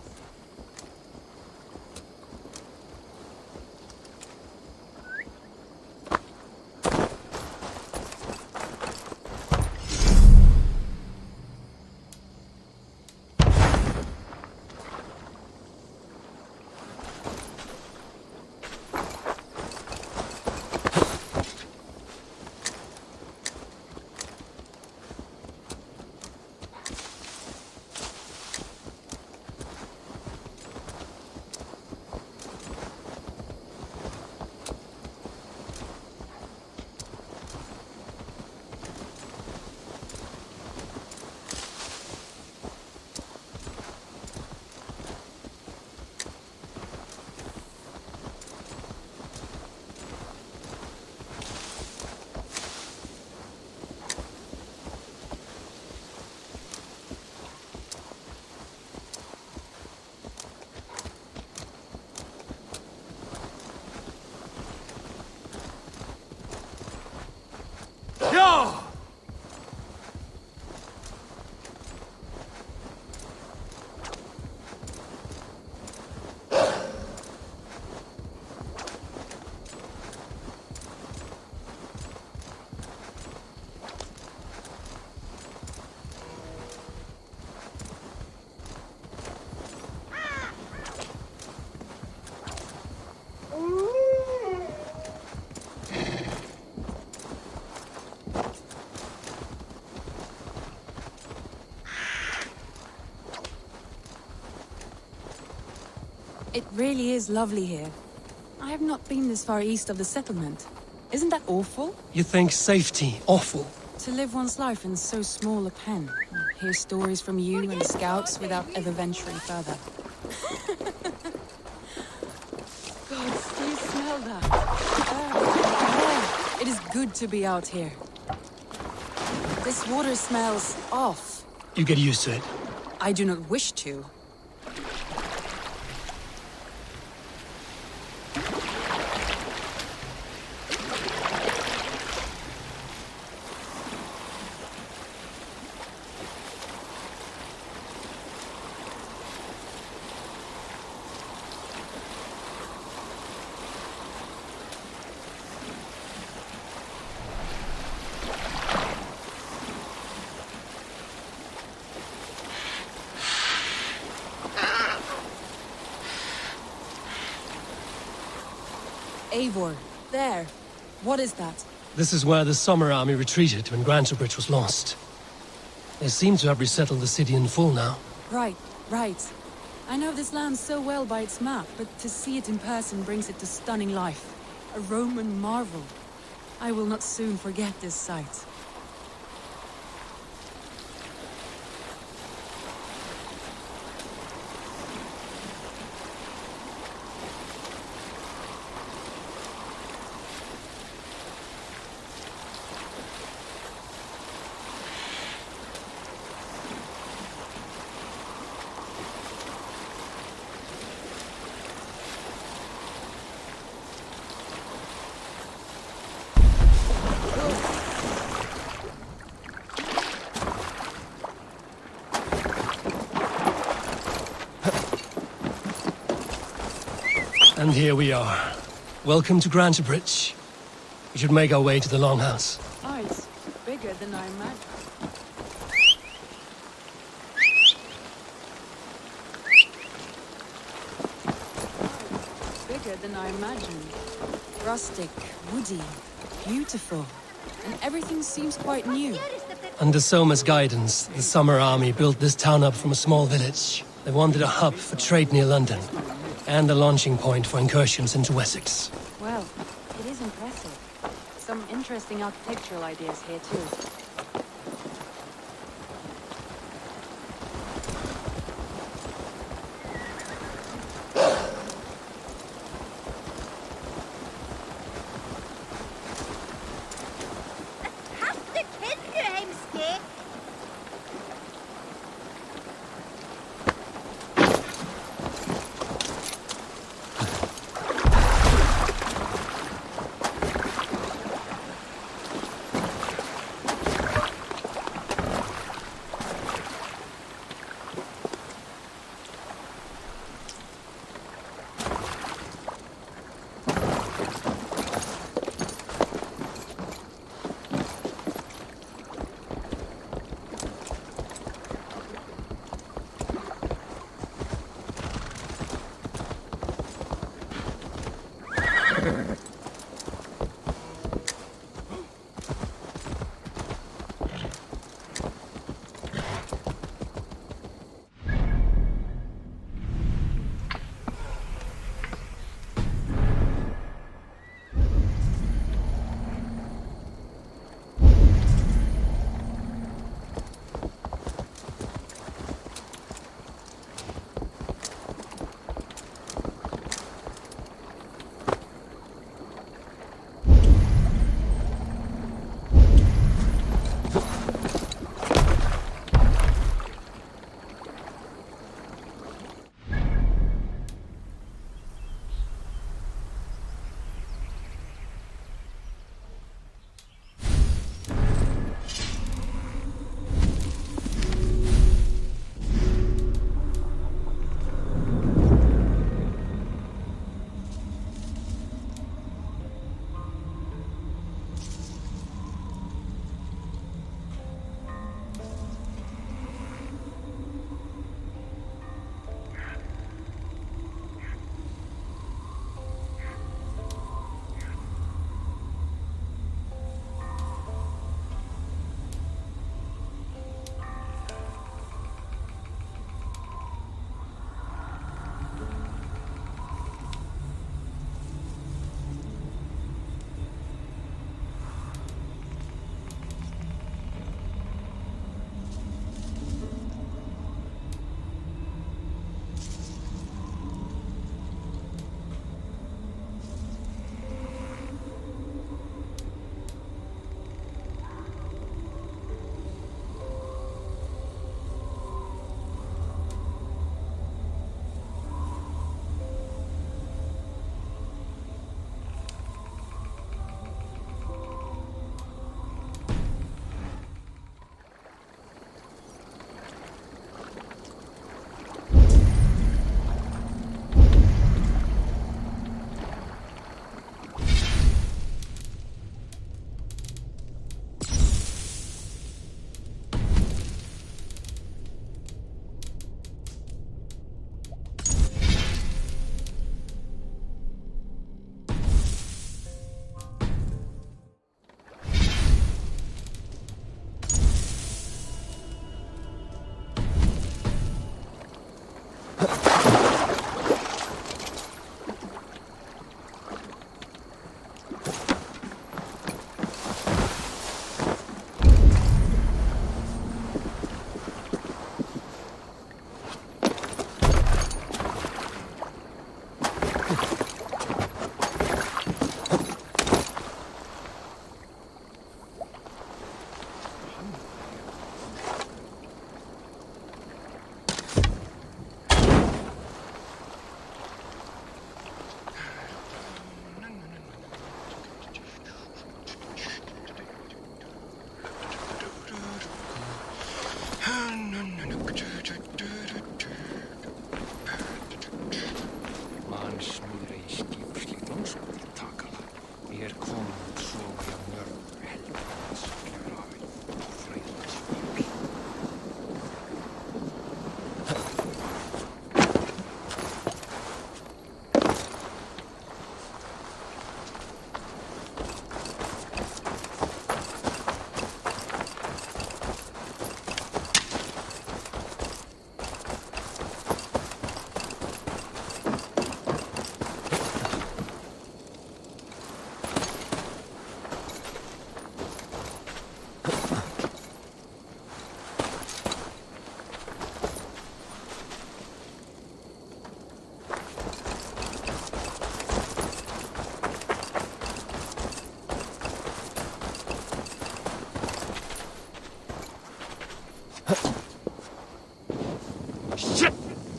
It really is lovely here. I have not been this far east of the settlement. Isn't that awful? You think safety awful? To live one's life in so small a pen. Hear stories from you and the scouts without ever venturing further. God, do you smell that? It is good to be out here. This water smells off. You get used to it. I do not wish to. Eivor, there. What is that? This is where the Summer Army retreated when Grantebridge was lost. They seem to have resettled the city in full now. Right. I know this land so well by its map, but to see it in person brings it to stunning life. A Roman marvel. I will not soon forget this sight. And here we are. Welcome to Grantebridge. We should make our way to the Longhouse. Oh, it's bigger than I imagined. Bigger than I imagined. Rustic, woody, beautiful. And everything seems quite new. Under Soma's guidance, the Summer Army built this town up from a small village. They wanted a hub for trade near London, and a launching point for incursions into Wessex. Well, it is impressive. Some interesting architectural ideas here too.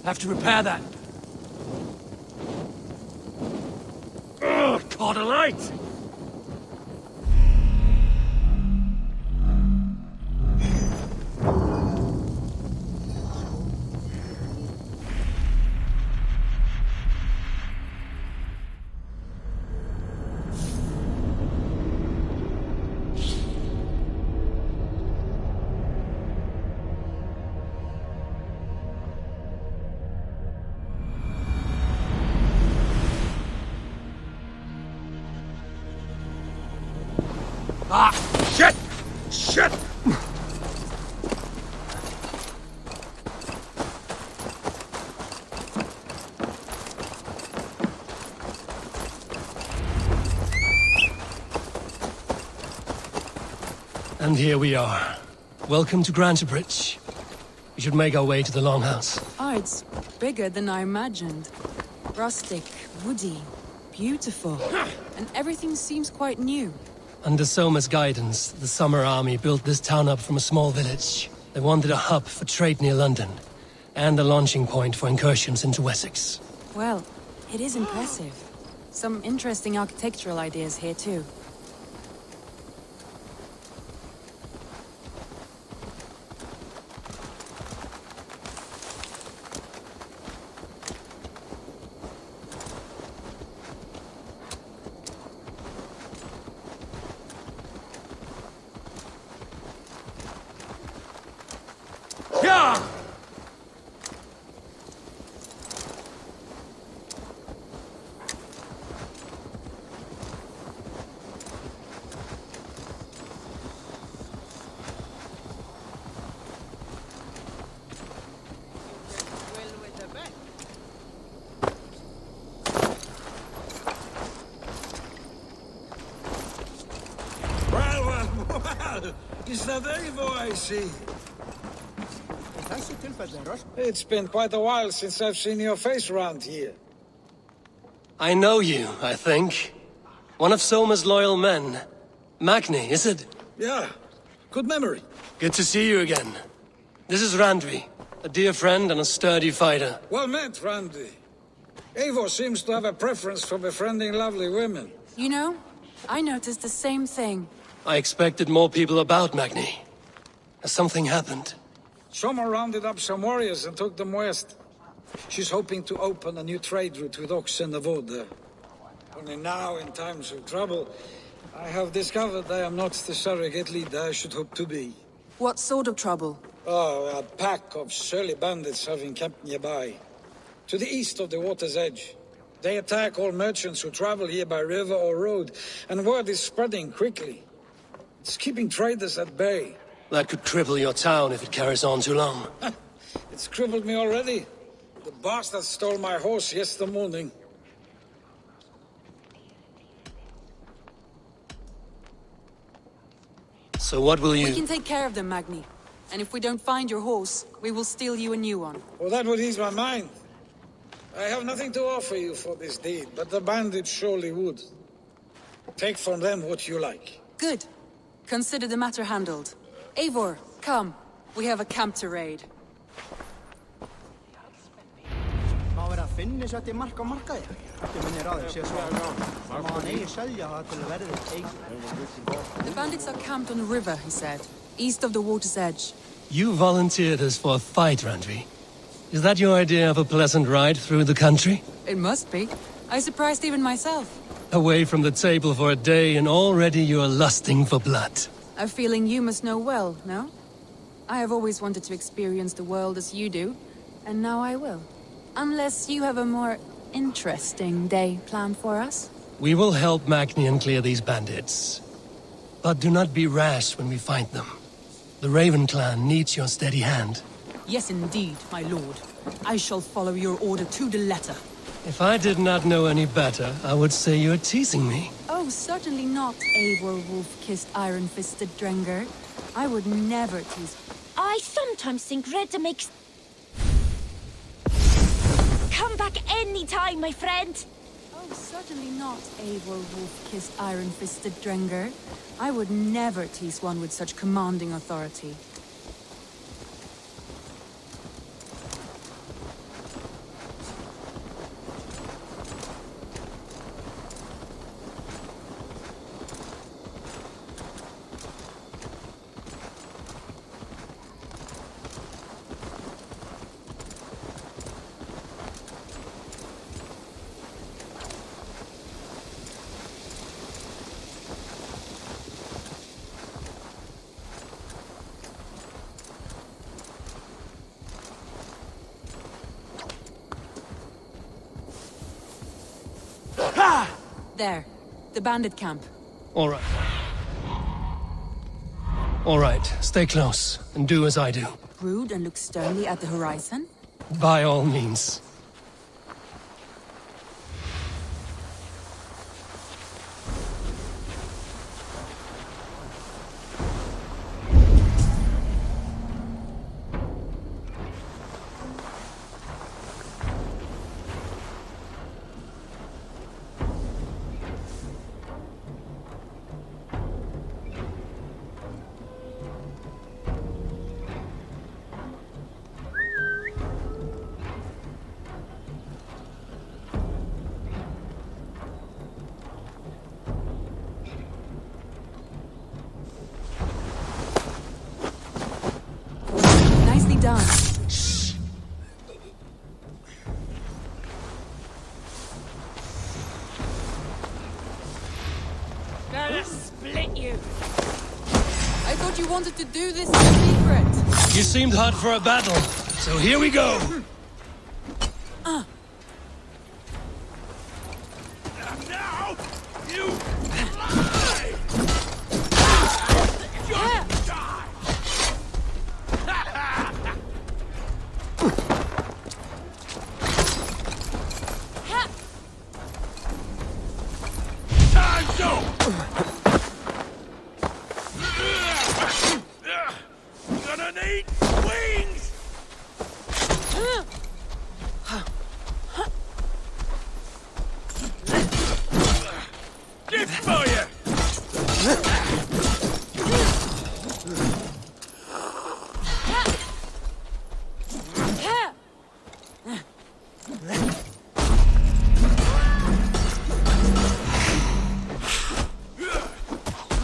Have to repair that. Ugh, caught a light! Ah! Shit! Shit! And here we are. Welcome to Grantebridge. We should make our way to the Longhouse. Oh, it's bigger than I imagined. Rustic, woody, beautiful. And everything seems quite new. Under Soma's guidance, the Summer Army built this town up from a small village. They wanted a hub for trade near London, and a launching point for incursions into Wessex. Well, it is impressive. Some interesting architectural ideas here too. Is that Eivor I see? It's been quite a while since I've seen your face around here. I know you, I think. One of Soma's loyal men. Magni, is it? Yeah, good memory. Good to see you again. This is Randvi, a dear friend and a sturdy fighter. Well met, Randvi. Eivor seems to have a preference for befriending lovely women. You know, I noticed the same thing. I expected more people about Magni. Has something happened? Soma rounded up some warriors and took them west. She's hoping to open a new trade route with oxen and wood there. Only now, in times of trouble, I have discovered I am not the surrogate leader I should hope to be. What sort of trouble? Oh, a pack of surly bandits have encamped nearby. To the east of the water's edge. They attack all merchants who travel here by river or road, and word is spreading quickly. It's keeping traders at bay. That could cripple your town if it carries on too long. It's crippled me already. The bastard stole my horse yesterday morning. So what will you... We can take care of them, Magni. And if we don't find your horse, we will steal you a new one. Well, that would ease my mind. I have nothing to offer you for this deed, but the bandits surely would. Take from them what you like. Good. Consider the matter handled. Eivor, come. We have a camp to raid. The bandits are camped on the river, he said, east of the water's edge. You volunteered us for a fight, Randvi. Is that your idea of a pleasant ride through the country? It must be. I surprised even myself. Away from the table for a day and already you are lusting for blood. A feeling you must know well, no? I have always wanted to experience the world as you do, and now I will. Unless you have a more interesting day planned for us? We will help Magnian clear these bandits. But do not be rash when we find them. The Raven clan needs your steady hand. Yes, indeed, my lord. I shall follow your order to the letter. If I did not know any better, I would say you're teasing me. Oh, certainly not, Eivor wolf-kissed iron-fisted Drenger. I would never tease... I sometimes think Reda makes... Come back any time, my friend! Oh, certainly not, Eivor wolf-kissed iron-fisted Drenger. I would never tease one with such commanding authority. There. The bandit camp. All right. All right, stay close, and do as I do. Brood and look sternly at the horizon? By all means. Nicely done. Gonna split you. I thought you wanted to do this in secret. You seemed hot for a battle, so here we go. Now, you lie! Just die! Time's up! Gonna need wings! Lift fire!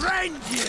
Rend you!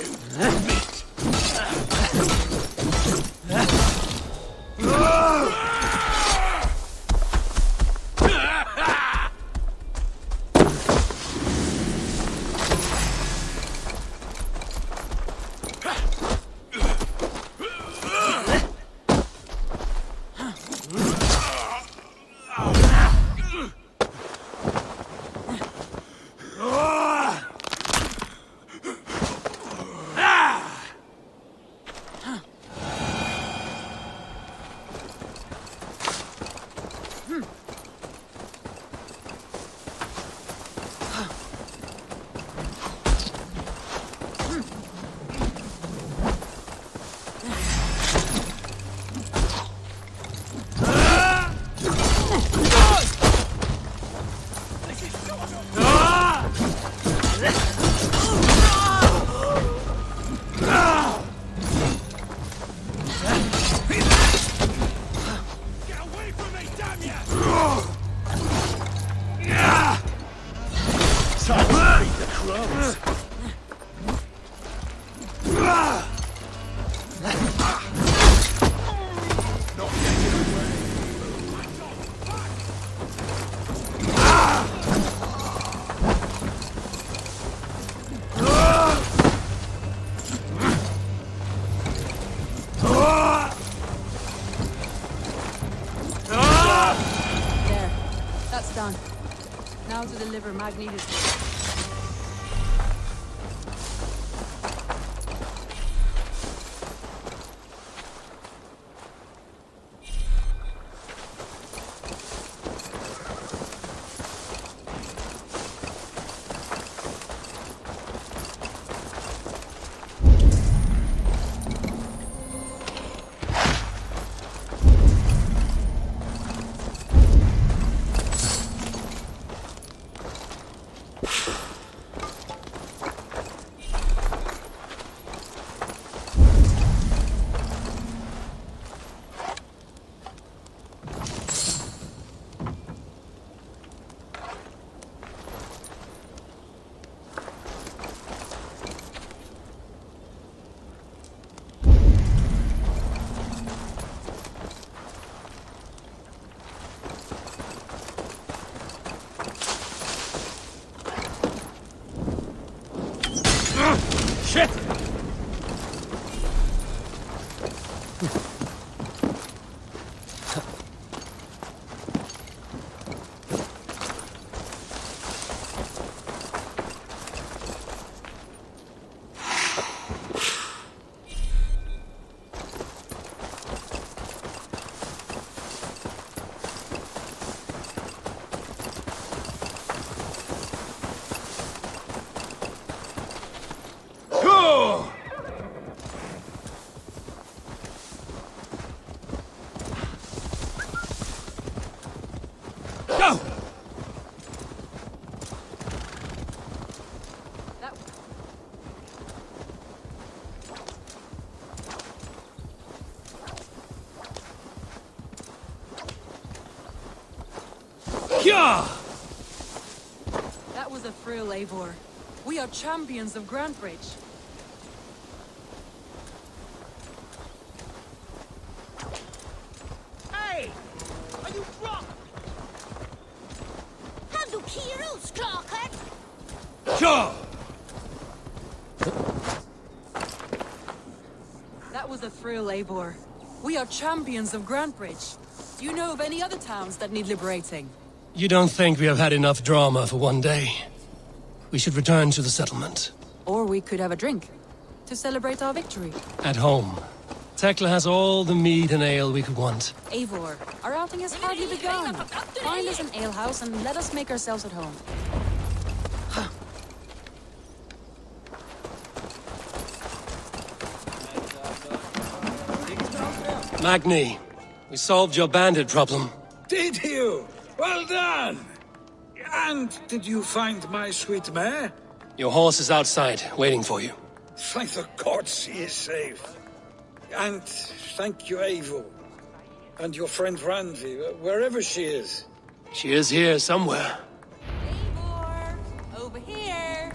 Done. Now to deliver Magnetus. That was a thrill, Eivor. We are champions of Grantebridge. Hey! Are you drunk? Have du Kiros, Clarkhead? That was a thrill, Eivor. We are champions of Grantebridge. Do you know of any other towns that need liberating? You don't think we have had enough drama for one day? We should return to the settlement. Or we could have a drink, to celebrate our victory. At home. Tekla has all the mead and ale we could want. Eivor, our outing has hardly begun. Find us an alehouse and let us make ourselves at home. Magni, we solved your bandit problem. Did you? Well done! And did you find my sweet mare? Your horse is outside, waiting for you. Thank the gods she is safe. And thank you, Eivor. And your friend Randvi, wherever she is. She is here somewhere. Eivor, over here.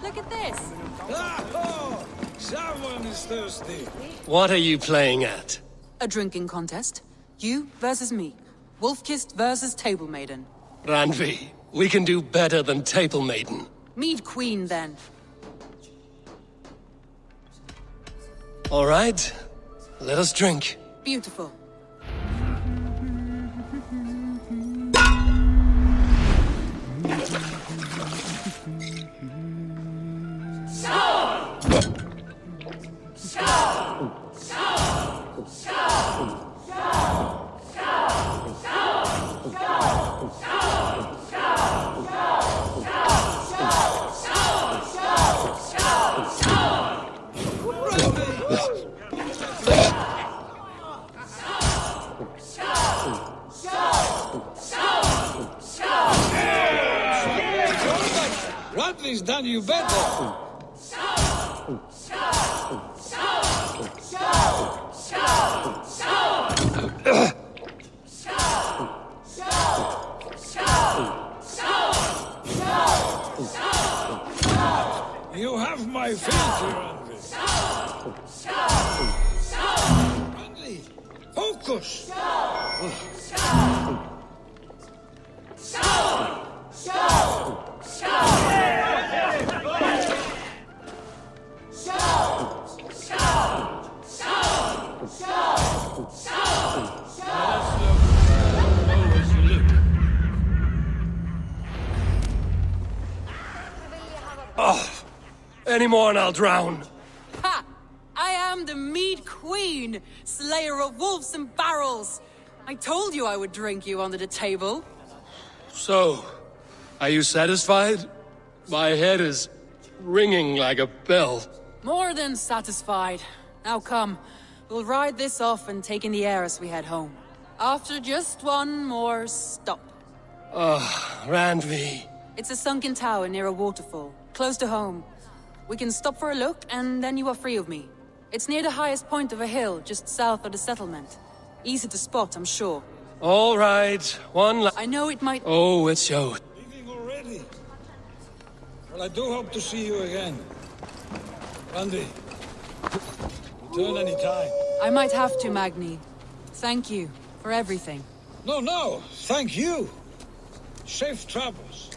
Look at this. Oh, someone is thirsty. What are you playing at? A drinking contest. You versus me. Wolf-kissed versus Table Maiden. Randvi, we can do better than Table Maiden. Mead Queen, then. All right, let us drink. Beautiful. Randvi's done you better. You have my filter, Randvi. Randvi, focus. Any more and I'll drown. Ha! I am the Mead Queen, slayer of wolves and barrels. I told you I would drink you under the table. So, are you satisfied? My head is ringing like a bell. More than satisfied. Now come, we'll ride this off and take in the air as we head home. After just one more stop. Randvi. It's a sunken tower near a waterfall, close to home. We can stop for a look, and then you are free of me. It's near the highest point of a hill, just south of the settlement. Easy to spot, I'm sure. All right, I know it might... Oh, it's you. Leaving already? Well, I do hope to see you again. Randvi, return any time. I might have to, Magni. Thank you for everything. No, thank you. Safe travels.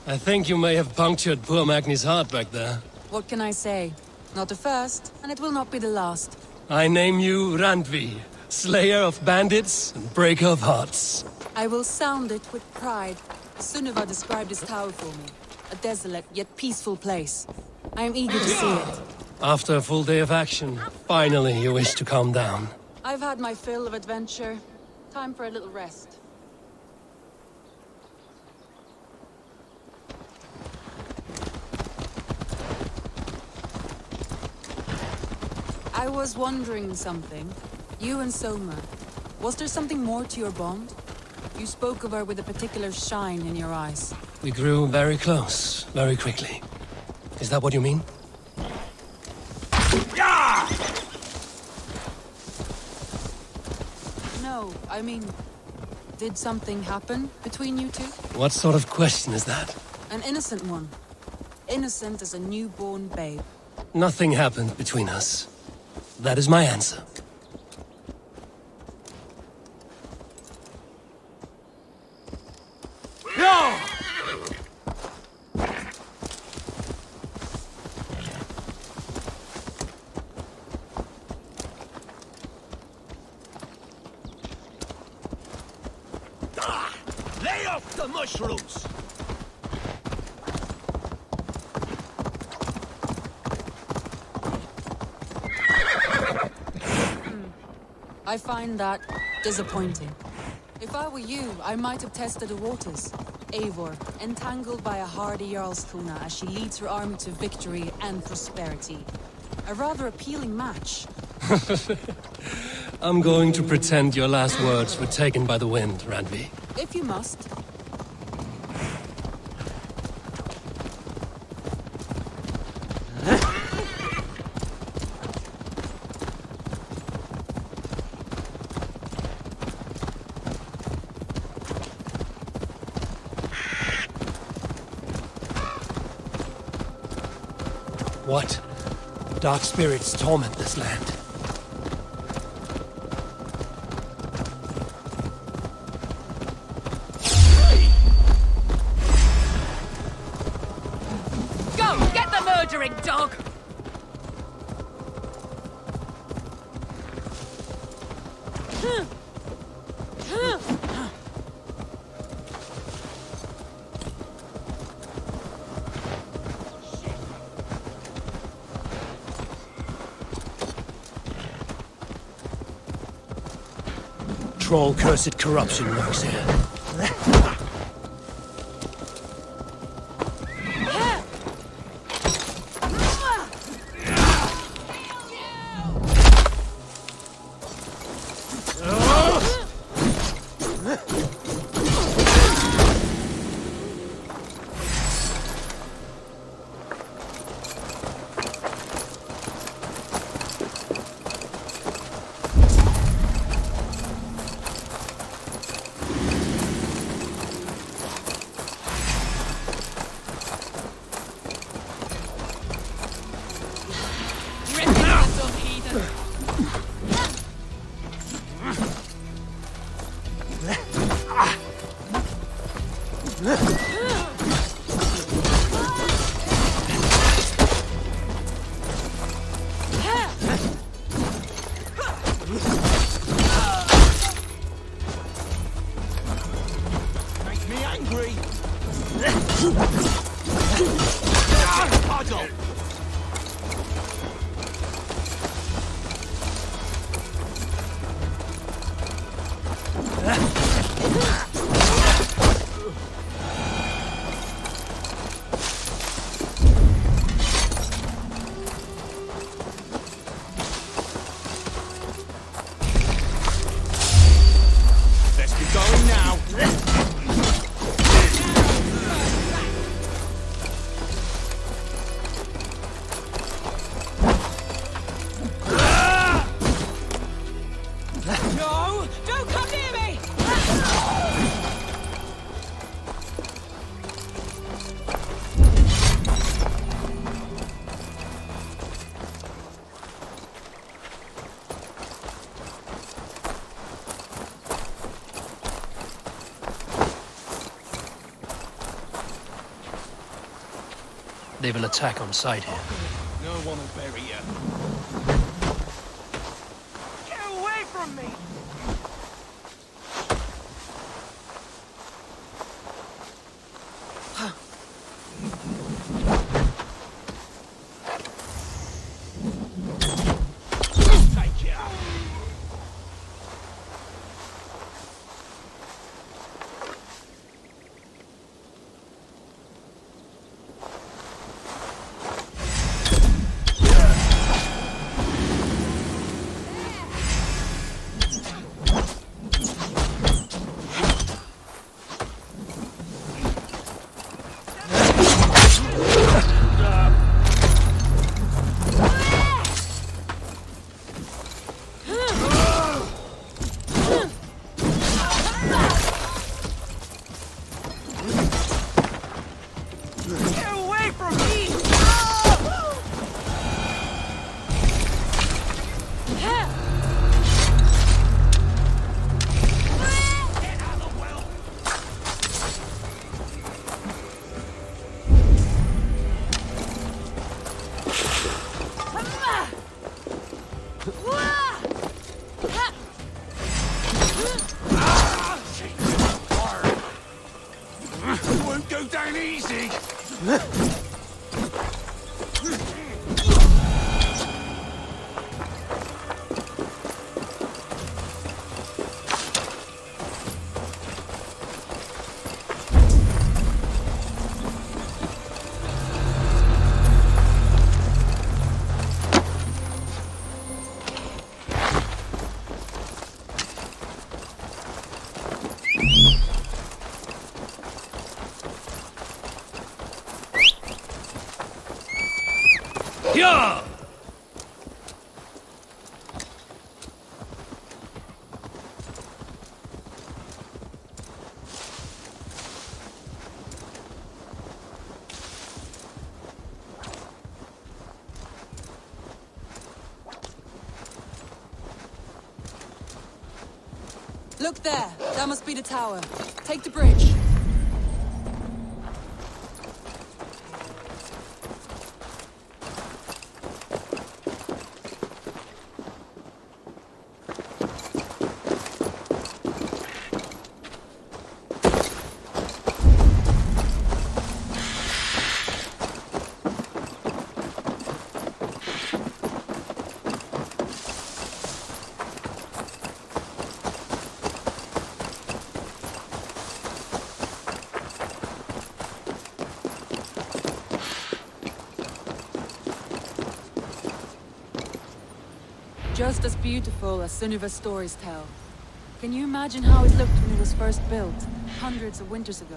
I think you may have punctured poor Magni's heart back there. What can I say? Not the first, and it will not be the last. I name you Randvi, Slayer of bandits and breaker of hearts. I will sound it with pride. Sunniva described this tower for me. A desolate yet peaceful place. I am eager to see it. After a full day of action, finally you wish to calm down. I've had my fill of adventure. Time for a little rest. I was wondering something. You and Soma. Was there something more to your bond? You spoke of her with a particular shine in your eyes. We grew very close, very quickly. Is that what you mean? No, I mean... Did something happen between you two? What sort of question is that? An innocent one. Innocent as a newborn babe. Nothing happened between us. That is my answer. No! Lay off the mushrooms! I find that disappointing. If I were you, I might have tested the waters. Eivor, entangled by a hardy Jarlskona as she leads her army to victory and prosperity. A rather appealing match. I'm going to pretend your last words were taken by the wind, Randvi. If you must. What? Dark spirits torment this land. Go! Get the murdering dog! Troll-cursed corruption lurks here. They will attack on sight here. No one will bury you. Get away from me! down easy! Yeah! Look there. That must be the tower. Take the bridge. Just as beautiful as Sunniva's stories tell. Can you imagine how it looked when it was first built, hundreds of winters ago?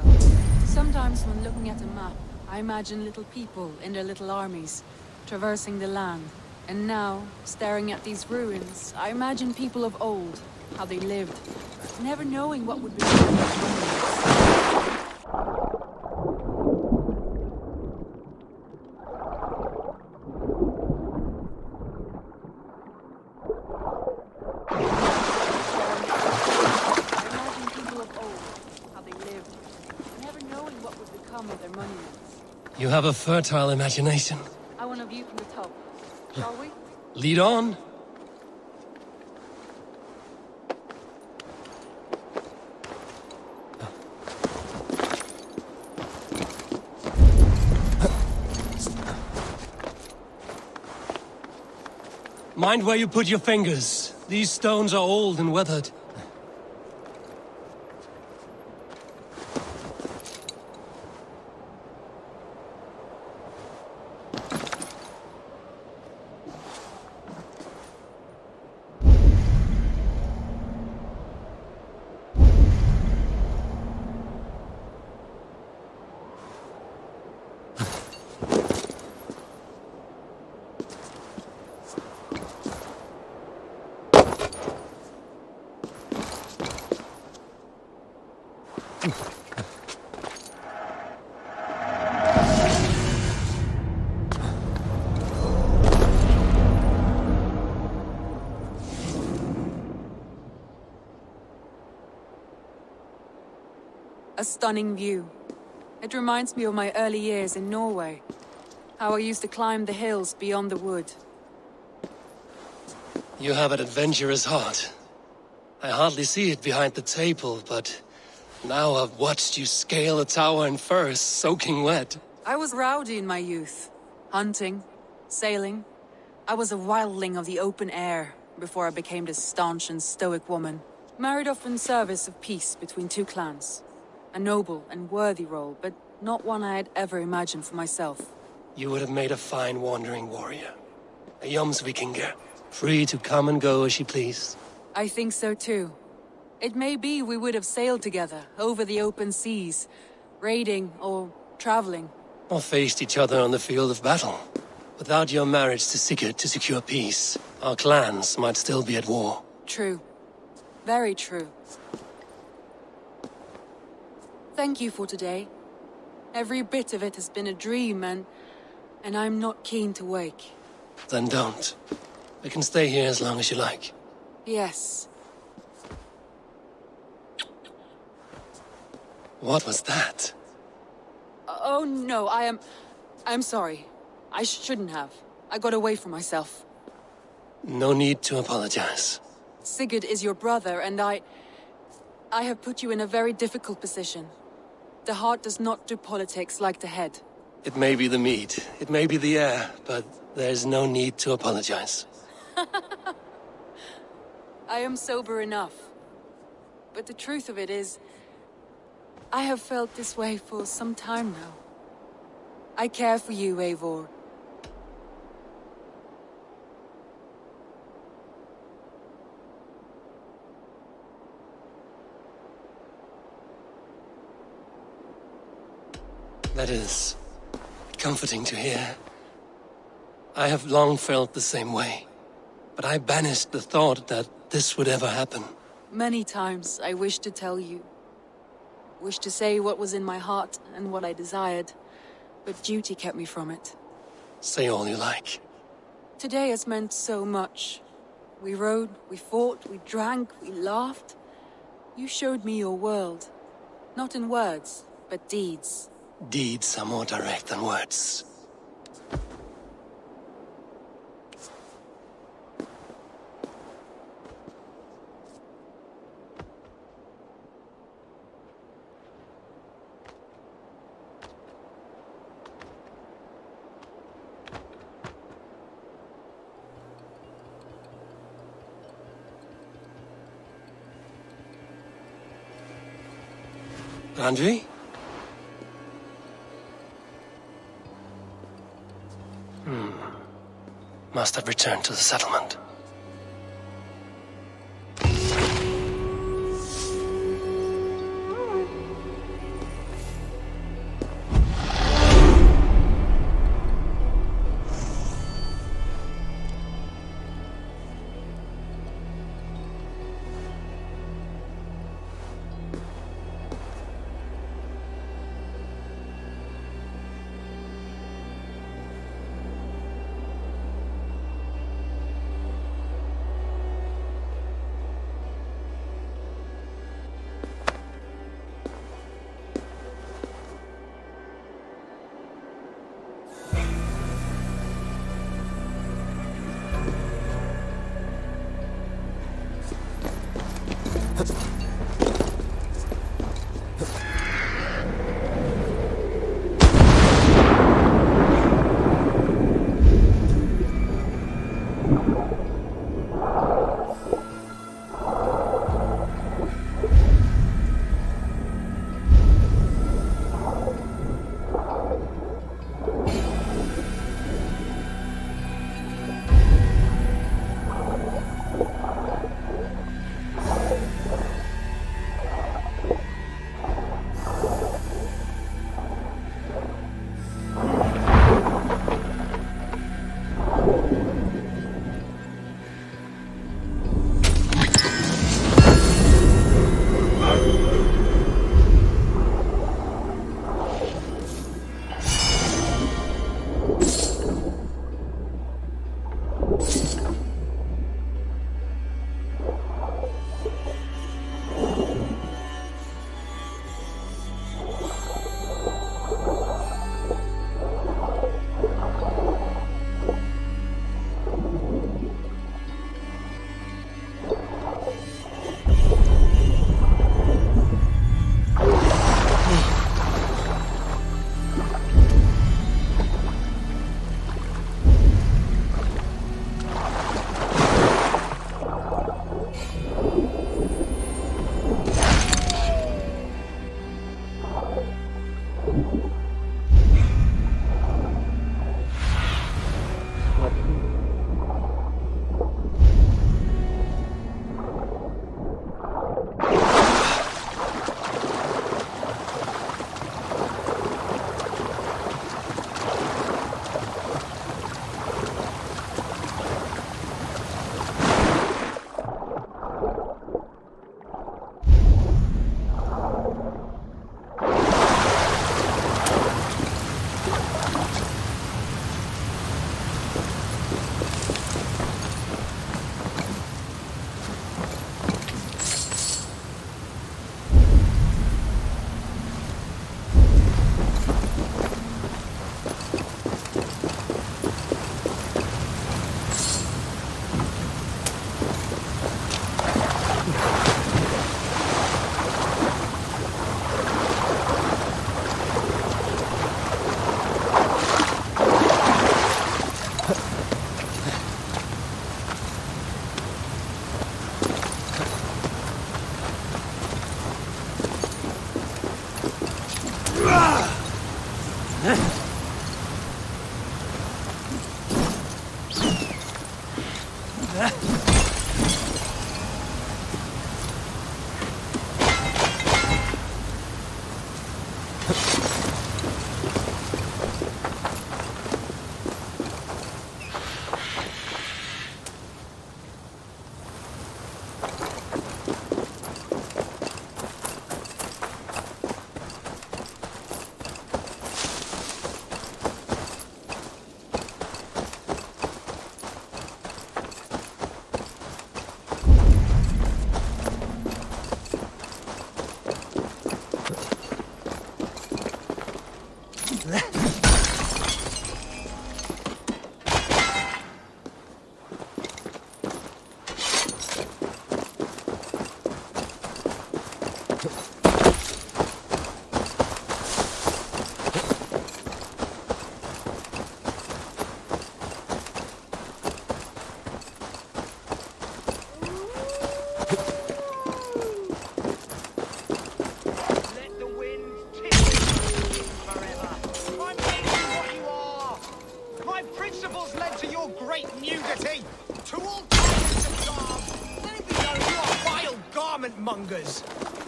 Sometimes when looking at a map, I imagine little people in their little armies, traversing the land. And now, staring at these ruins, I imagine people of old, how they lived, never knowing what would be. You have a fertile imagination. I want a view from the top. Shall we? Lead on. Mind where you put your fingers. These stones are old and weathered. A stunning view. It reminds me of my early years in Norway. How I used to climb the hills beyond the wood. You have an adventurous heart. I hardly see it behind the table, but now I've watched you scale a tower in furs, soaking wet. I was rowdy in my youth. Hunting, sailing. I was a wildling of the open air before I became this staunch and stoic woman. Married off in service of peace between two clans. A noble and worthy role, but not one I had ever imagined for myself. You would have made a fine wandering warrior. A Jomsvikinger, free to come and go as she pleased. I think so too. It may be we would have sailed together, over the open seas, raiding or traveling. Or faced each other on the field of battle. Without your marriage to Sigurd to secure peace, our clans might still be at war. True. Very true. Thank you for today. Every bit of it has been a dream, and I'm not keen to wake. Then don't. We can stay here as long as you like. Yes. What was that? Oh no, I'm sorry. I shouldn't have. I got away from myself. No need to apologize. Sigurd is your brother, and I have put you in a very difficult position. The heart does not do politics like the head. It may be the meat, it may be the air, but there's no need to apologize. I am sober enough. But the truth of it is, I have felt this way for some time now. I care for you, Eivor. That is comforting to hear. I have long felt the same way, but I banished the thought that this would ever happen. Many times I wished to tell you. Wished to say what was in my heart and what I desired, but duty kept me from it. Say all you like. Today has meant so much. We rode, we fought, we drank, we laughed. You showed me your world. Not in words, but deeds. Deeds are more direct than words. Andre? Must have returned to the settlement.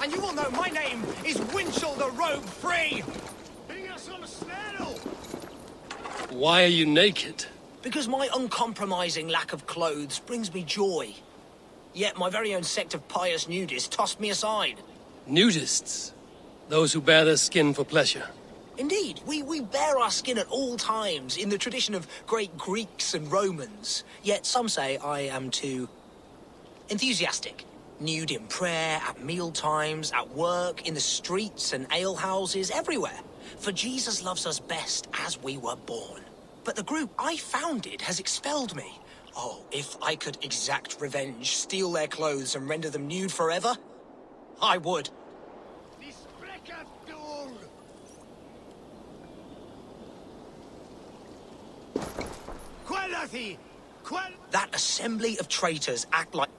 And you will know my name is Winchell the Rogue Free! Why are you naked? Because my uncompromising lack of clothes brings me joy. Yet my very own sect of pious nudists tossed me aside. Nudists? Those who bare their skin for pleasure. Indeed, we bear our skin at all times in the tradition of great Greeks and Romans. Yet some say I am too enthusiastic. Nude in prayer, at meal times, at work, in the streets and alehouses, everywhere. For Jesus loves us best as we were born. But the group I founded has expelled me. Oh, if I could exact revenge, steal their clothes and render them nude forever, I would. That assembly of traitors act like...